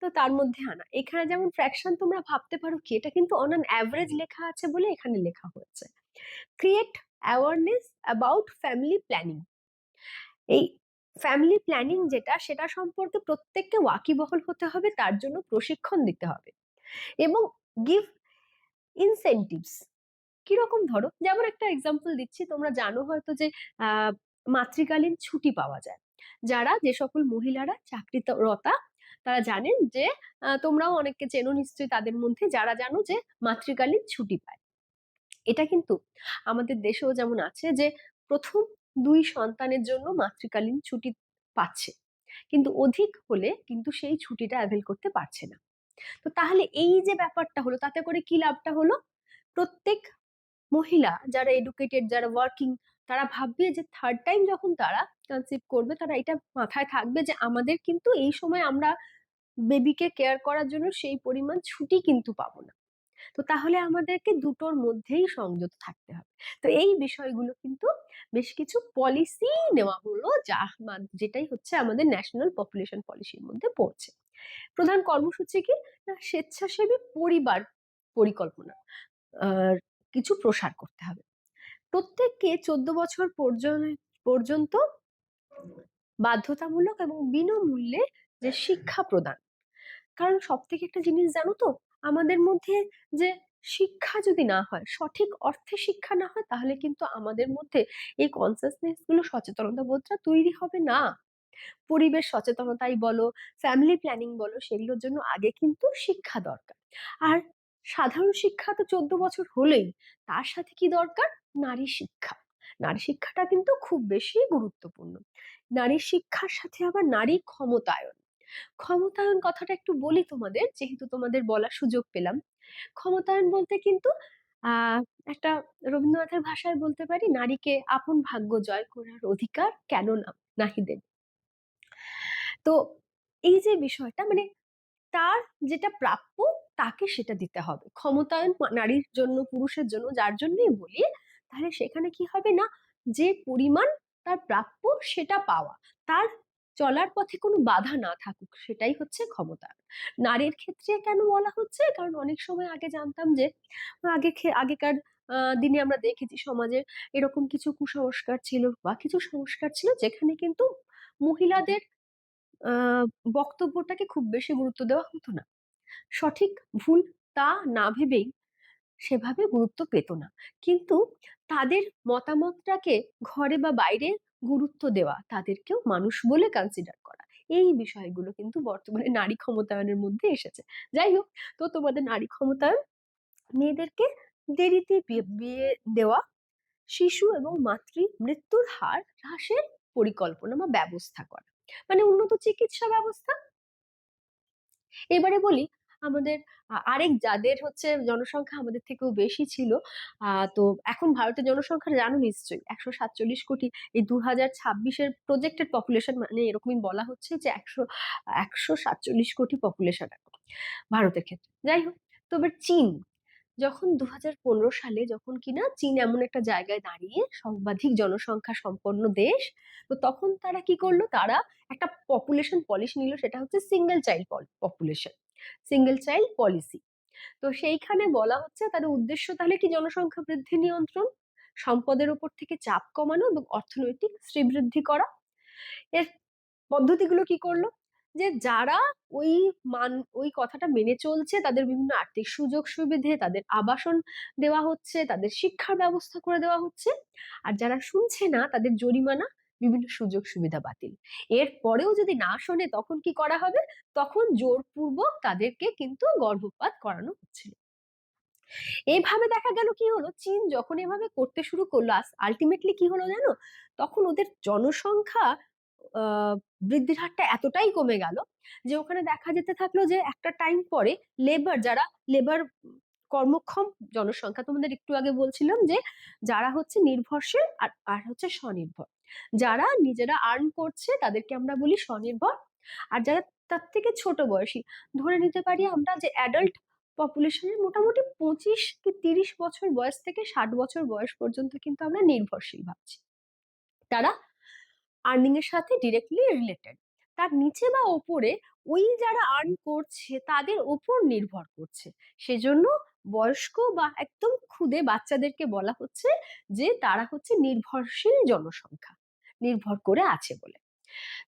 তো তার মধ্যে আনা। এখানে যেমন ফ্র্যাকশন তোমরা ভাবতে পারো কি, এটা কিন্তু অন অ্যান অ্যাভারেজ লেখা আছে বলে এখানে লেখা হয়েছে। Create awareness about family planning, এই ফ্যামিলি প্ল্যানিং যেটা সেটা সম্পর্কে প্রত্যেককে ওয়াকিবহল হতে হবে, তার জন্য প্রশিক্ষণ দিতে হবে এবং গিভ ইনসেনটিভস। কিরকম, ধরো যেমন একটা এক্সাম্পল দিচ্ছি, তোমরা জানো হয়তো যে মাতৃকালীন ছুটি পাওয়া যায়, যারা যে সকল মহিলারা চাকরিরতা তারা জানেন যে তোমরাও অনেককে চেনো নিশ্চয়ই তাদের মধ্যে, যারা জানো যে মাতৃকালীন ছুটি পায়। এটা কিন্তু আমাদের দেশেও যেমন আছে যে প্রথম 2 সন্তানের জন্য মাতৃকালীন ছুটি পাচ্ছে, কিন্তু অধিক হলে কিন্তু সেই ছুটিটা অ্যাভেল করতে পারছে না। তো তাহলে এই যে ব্যাপারটা হলো, তাতে করে কি লাভটা হলো, প্রত্যেক মহিলা যারা এডুকেটেড, যারা ওয়ার্কিং, তারা ভাববে যে থার্ড টাইম যখন তারা কনসিভ করবে, তারা এটা মাথায় থাকবে যে আমাদের কিন্তু এই সময় আমরা বেবিকে কেয়ার করার জন্য সেই পরিমাণ ছুটি কিন্তু পাবো না। তো তাহলে আমাদেরকে দুটোর মধ্যেই সংযত থাকতে হবে। তো এই বিষয়গুলো কিন্তু বেশ কিছু পলিসি নেওয়া হলো, যেটাই হচ্ছে আমাদের ন্যাশনাল পপুলেশন পলিসির মধ্যে পড়ছে। প্রধান কর্মসূচি কি না, স্বেচ্ছাসেবী পরিবার পরিকল্পনা কিছু প্রসার করতে হবে। প্রত্যেককে 14 বছর পর্যন্ত বাধ্যতামূলক এবং বিনামূল্যে যে শিক্ষা প্রদান। কারণ সব থেকে একটা জিনিস জানো তো, আমাদের মধ্যে যে শিক্ষা যদি না হয়, সঠিক অর্থে শিক্ষা না হয়, তাহলে কিন্তু আমাদের মধ্যে এই কনসাসনেস গুলো, সচেতনতা বোধটা তৈরি হবে না। পরিবেশ সচেতনতাই বলো, ফ্যামিলি প্ল্যানিং বলো, সেগুলোর জন্য আগে কিন্তু শিক্ষা দরকার। আর সাধারণ শিক্ষা তো 14 বছর হলেই, তার সাথে কি দরকার, নারী শিক্ষা। নারী শিক্ষাটা কিন্তু খুব বেশি গুরুত্বপূর্ণ। নারী শিক্ষার সাথে আবার নারী ক্ষমতায়ন। ক্ষমতায়ন কথাটা একটু বলি তোমাদের, যেহেতু তোমাদের বলার সুযোগ পেলাম। ক্ষমতায়ন বলতে কিন্তু আহ একটা রবীন্দ্রনাথের ভাষায় বলতে পারি, নারীকে আপন ভাগ্য জয় করার অধিকার কেন না নাহি দেব। তো এই যে বিষয়টা, মানে তার যেটা প্রাপ্য তাকে সেটা দিতে হবে। ক্ষমতায়ন নারীর জন্য, পুরুষের জন্য, যার জন্যই বলি, তাহলে সেখানে কি হবে না, যে পরিমাণ তার প্রাপ্য সেটা পাওয়া, তার চলার পথে কোনো বাধা না থাকুক, সেটাই হচ্ছে ক্ষমতায়ন। নারীর ক্ষেত্রে কেন বলা হচ্ছে, কারণ অনেক সময় আগে জানতাম যে আগেকার দিনে আমরা দেখেছি সমাজে এরকম কিছু কুসংস্কার ছিল বা কিছু সংস্কার ছিল, যেখানে কিন্তু মহিলাদের আহ বক্তব্যটাকে খুব বেশি গুরুত্ব দেওয়া হতো না। সঠিক ভুল তা না ভেবেই সেভাবে গুরুত্ব পেত না, কিন্তু তাদের মতামতটাকে ঘরে বা বাইরে গুরুত্ব দেওয়া, তাদেরকেও মানুষ বলে কনসিডার করা, এই বিষয়গুলো কিন্তু বর্তমানে নারী ক্ষমতায়নের মধ্যে এসেছে। যাই হোক, তো তোমাদের নারী ক্ষমতায়ন, মেয়েদেরকে দেরিতে বিয়ে দেওয়া, শিশু এবং মাতৃ মৃত্যুর হার হ্রাসের পরিকল্পনা বা ব্যবস্থা করা, মানে উন্নত চিকিৎসা ব্যবস্থা। এবারে বলি আমাদের আরেক যাদের হচ্ছে জনসংখ্যা আমাদের থেকেও বেশি ছিল, তো এখন ভারতের জনসংখ্যা জানো নিশ্চয়ই 147 কোটি। এই 2026-এর প্রজেক্টেড পপুলেশন, মানে এরকমই বলা হচ্ছে যে 147 কোটি পপুলেশন এখন ভারতের ক্ষেত্রে। যাই হোক, তো এবার চীন, যখন 2015 সালে যখন কিনা চীন এমন একটা জায়গায় দাঁড়িয়ে সর্বাধিক জনসংখ্যা সম্পন্ন দেশ, তো তখন তারা কি করলো, তারা একটা পপুলেশন পলিসি নিল, সেটা হচ্ছে single child population, single child policy. তো সেইখানে বলা হচ্ছে তাদের উদ্দেশ্য তাহলে কি, জনসংখ্যা বৃদ্ধি নিয়ন্ত্রণ, সম্পদের উপর থেকে চাপ কমানো এবং অর্থনৈতিক শ্রীবৃদ্ধি করা। এর পদ্ধতিগুলো কি করলো, যে যারা ওই ওই কথাটা মেনে চলছে, তাদের বিভিন্ন আর্থিক সুযোগ সুবিধে, তাদের আবাসন দেওয়া হচ্ছে, তাদের শিক্ষার ব্যবস্থা করে দেওয়া হচ্ছে। আর যারা শুনছে না, তাদের জরিমানা, বিভিন্ন সুযোগ সুবিধা বাতিল। এর পরেও যদি না শোনে, তখন কি করা হবে, তখন জোরপূর্বক তাদেরকে কিন্তু গর্ভপাত করানো হচ্ছিল। এইভাবে দেখা গেল কি হলো, চীন যখন এভাবে করতে শুরু করলো, আলটিমেটলি কি হলো জানো, তখন ওদের জনসংখ্যা বৃদ্ধির হারটা এতটাই কমে গেল যে ওখানে দেখা যেতে থাকলো যে একটা টাইম পরে যারা লেবার কর্মক্ষম জনসংখ্যা, তোমাদের একটু আগে বলছিলাম যে যারা হচ্ছে নির্ভরশীল আর আর হচ্ছে স্বনির্ভর, যারা নিজেরা আর্ন করছে তাদেরকে আমরা বলি স্বনির্ভর, আর যারা তার থেকে ছোট বয়সী, ধরে নিতে পারি আমরা যে অ্যাডাল্ট পপুলেশনের মোটামুটি 25 কি 30 বছর বয়স থেকে 60 বছর বয়স পর্যন্ত কিন্তু আমরা নির্ভরশীল ভাবছি, তারা আর্নিং এর সাথে ডিরেক্টলি রিলেটেড। তার নিচে বা ওপরে ওই যারা আর্ন করছে তাদের ওপর নির্ভর করছে, সেজন্য বয়স্ক বা একদম ক্ষুদে বাচ্চাদেরকে বলা হচ্ছে যে তারা হচ্ছে নির্ভরশীল জনসংখ্যা, নির্ভর করে আছে বলে।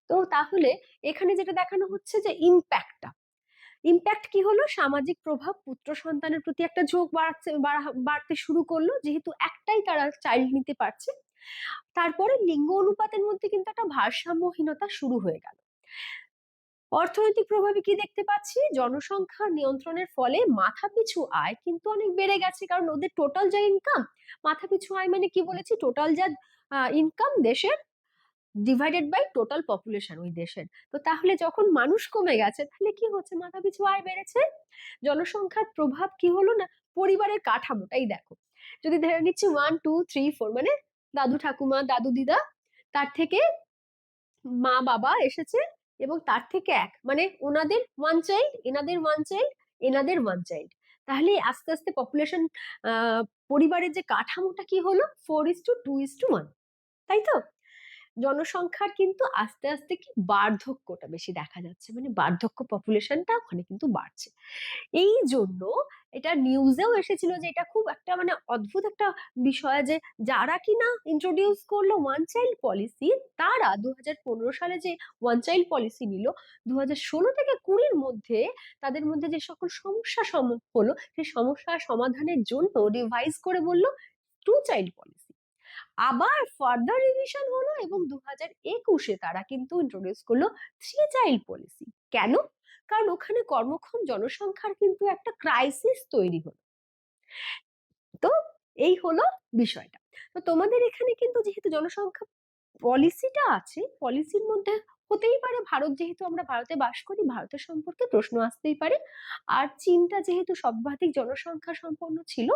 তো তাহলে এখানে যেটা দেখানো হচ্ছে যে ইম্প্যাক্ট কি হলো, সামাজিক প্রভাব পুত্র সন্তানের প্রতি একটা ঝোঁক বাড়তে শুরু করলো, যেহেতু একটাই তারা চাইল্ড নিতে পারছে। তারপরে লিঙ্গ অনুপাতের মধ্যে কিন্তু একটা ভারসাম্যহীনতা শুরু হয়ে গেল। অর্থনৈতিক প্রভাবে কি দেখতে পাচ্ছি, জনসংখ্যা নিয়ন্ত্রণের ফলে মাথাপিছু আয় কিন্তু অনেক বেড়ে গেছে, কারণ ওদের টোটাল যা ইনকাম, মাথাপিছু আয় মানে কি বলেছি, টোটাল যা ইনকাম দেশের ডিভাইডেড বাই টোটাল পপুলেশন ওই দেশের। তো তাহলে যখন মানুষ কমে গেছে তাহলে কি হচ্ছে, মাথাপিছু আয় বেড়েছে। জনসংখ্যার প্রভাব কি হলো না, পরিবারের কাঠামোটাই দেখো, যদি ধরে নিচ্ছি 1 2 3 4 মানে দাদু ঠাকুমা দাদু দিদা, তার থেকে মা বাবা এসেছে, এবং তার থেকে এক মানে ওনাদের 1 চাইল্ড, এনাদের 1 চাইল্ড, এনাদের 1 চাইল্ড। তাহলে আস্তে আস্তে পপুলেশন, পরিবারের যে কাঠামোটা কি হলো, 4:2:1, তাই তো? জনসংখ্যার কিন্তু আস্তে আস্তে কি বার্ধক্যটা বেশি দেখা যাচ্ছে, মানে বার্ধক্য পপুলেশনটা ওখানে কিন্তু বাড়ছে। এই জন্য এটা নিউজেও এসেছিল যে এটা খুব একটা মানে অদ্ভুত একটা বিষয়, যে যারা কিনা ইন্ট্রোডিউস করলো 1 চাইল্ড পলিসি, তারা 2015 সালে যে 1 চাইল্ড পলিসি নিল, 2016 থেকে 20 মধ্যে তাদের মধ্যে যে সকল সমস্যা হলো, সেই সমস্যা সমাধানের জন্য রিভাইজ করে বললো 2 চাইল্ড পলিসি। আবার ফার্দার রিভিশন হলো এবং 2021-এ তারা কিন্তু ইন্ট্রোডিউস করলো 3 চাইল্ড পলিসি। কেন? কারণ ওখানে কর্মক্ষম জনসংখ্যার কিন্তু একটা ক্রাইসিস তৈরি হলো। তো এই হলো বিষয়টা। তো তোমাদের এখানে কিন্তু যেহেতু জনসংখ্যা পলিসিটা আছে, পলিসির মধ্যে হতেই পারে, ভারত যেহেতু আমরা ভারতে বাস করি, ভারতের সম্পর্কে প্রশ্ন আসতেই পারে। আর চীনটা যেহেতু সর্বাধিক জনসংখ্যা সম্পন্ন ছিল,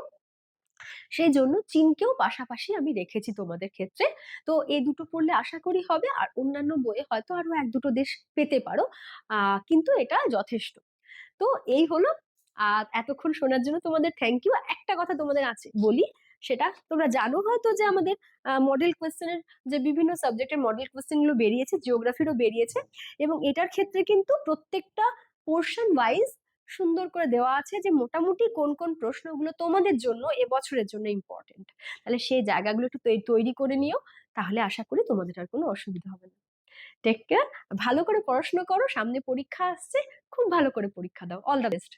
সেই জন্য চীনকেও পাশাপাশি আমি রেখেছি তোমাদের ক্ষেত্রে। তো এই দুটো পড়লে আশা করি হবে, আর অন্যান্য বইয়ে হয়তো আরো 1-2টো দেশ পেতে পারো, কিন্তু এটা যথেষ্ট। তো এই হলো। আর এতক্ষণ শোনার জন্য তোমাদের থ্যাংক ইউ। একটা কথা তোমাদের আছে বলি, সেটা তোমরা জানো হয়তো যে আমাদের মডেল কোয়েশ্চেনের, যে বিভিন্ন সাবজেক্টের মডেল কোয়েশ্চেন গুলো বেরিয়েছে, জিওগ্রাফিরও বেরিয়েছে, এবং এটার ক্ষেত্রে কিন্তু প্রত্যেকটা পোর্শন ওয়াইজ সুন্দর করে দেওয়া আছে যে মোটামুটি কোন কোন প্রশ্নগুলো তোমাদের জন্য এবছরের জন্য ইম্পর্টেন্ট। তাহলে সেই জায়গাগুলো একটু তৈরি করে নিও, তাহলে আশা করি তোমাদের আর কোনো অসুবিধা হবে না। টেক কেয়ার, ভালো করে পড়াশোনা করো, সামনে পরীক্ষা আসছে, খুব ভালো করে পরীক্ষা দাও, অল দ্য বেস্ট।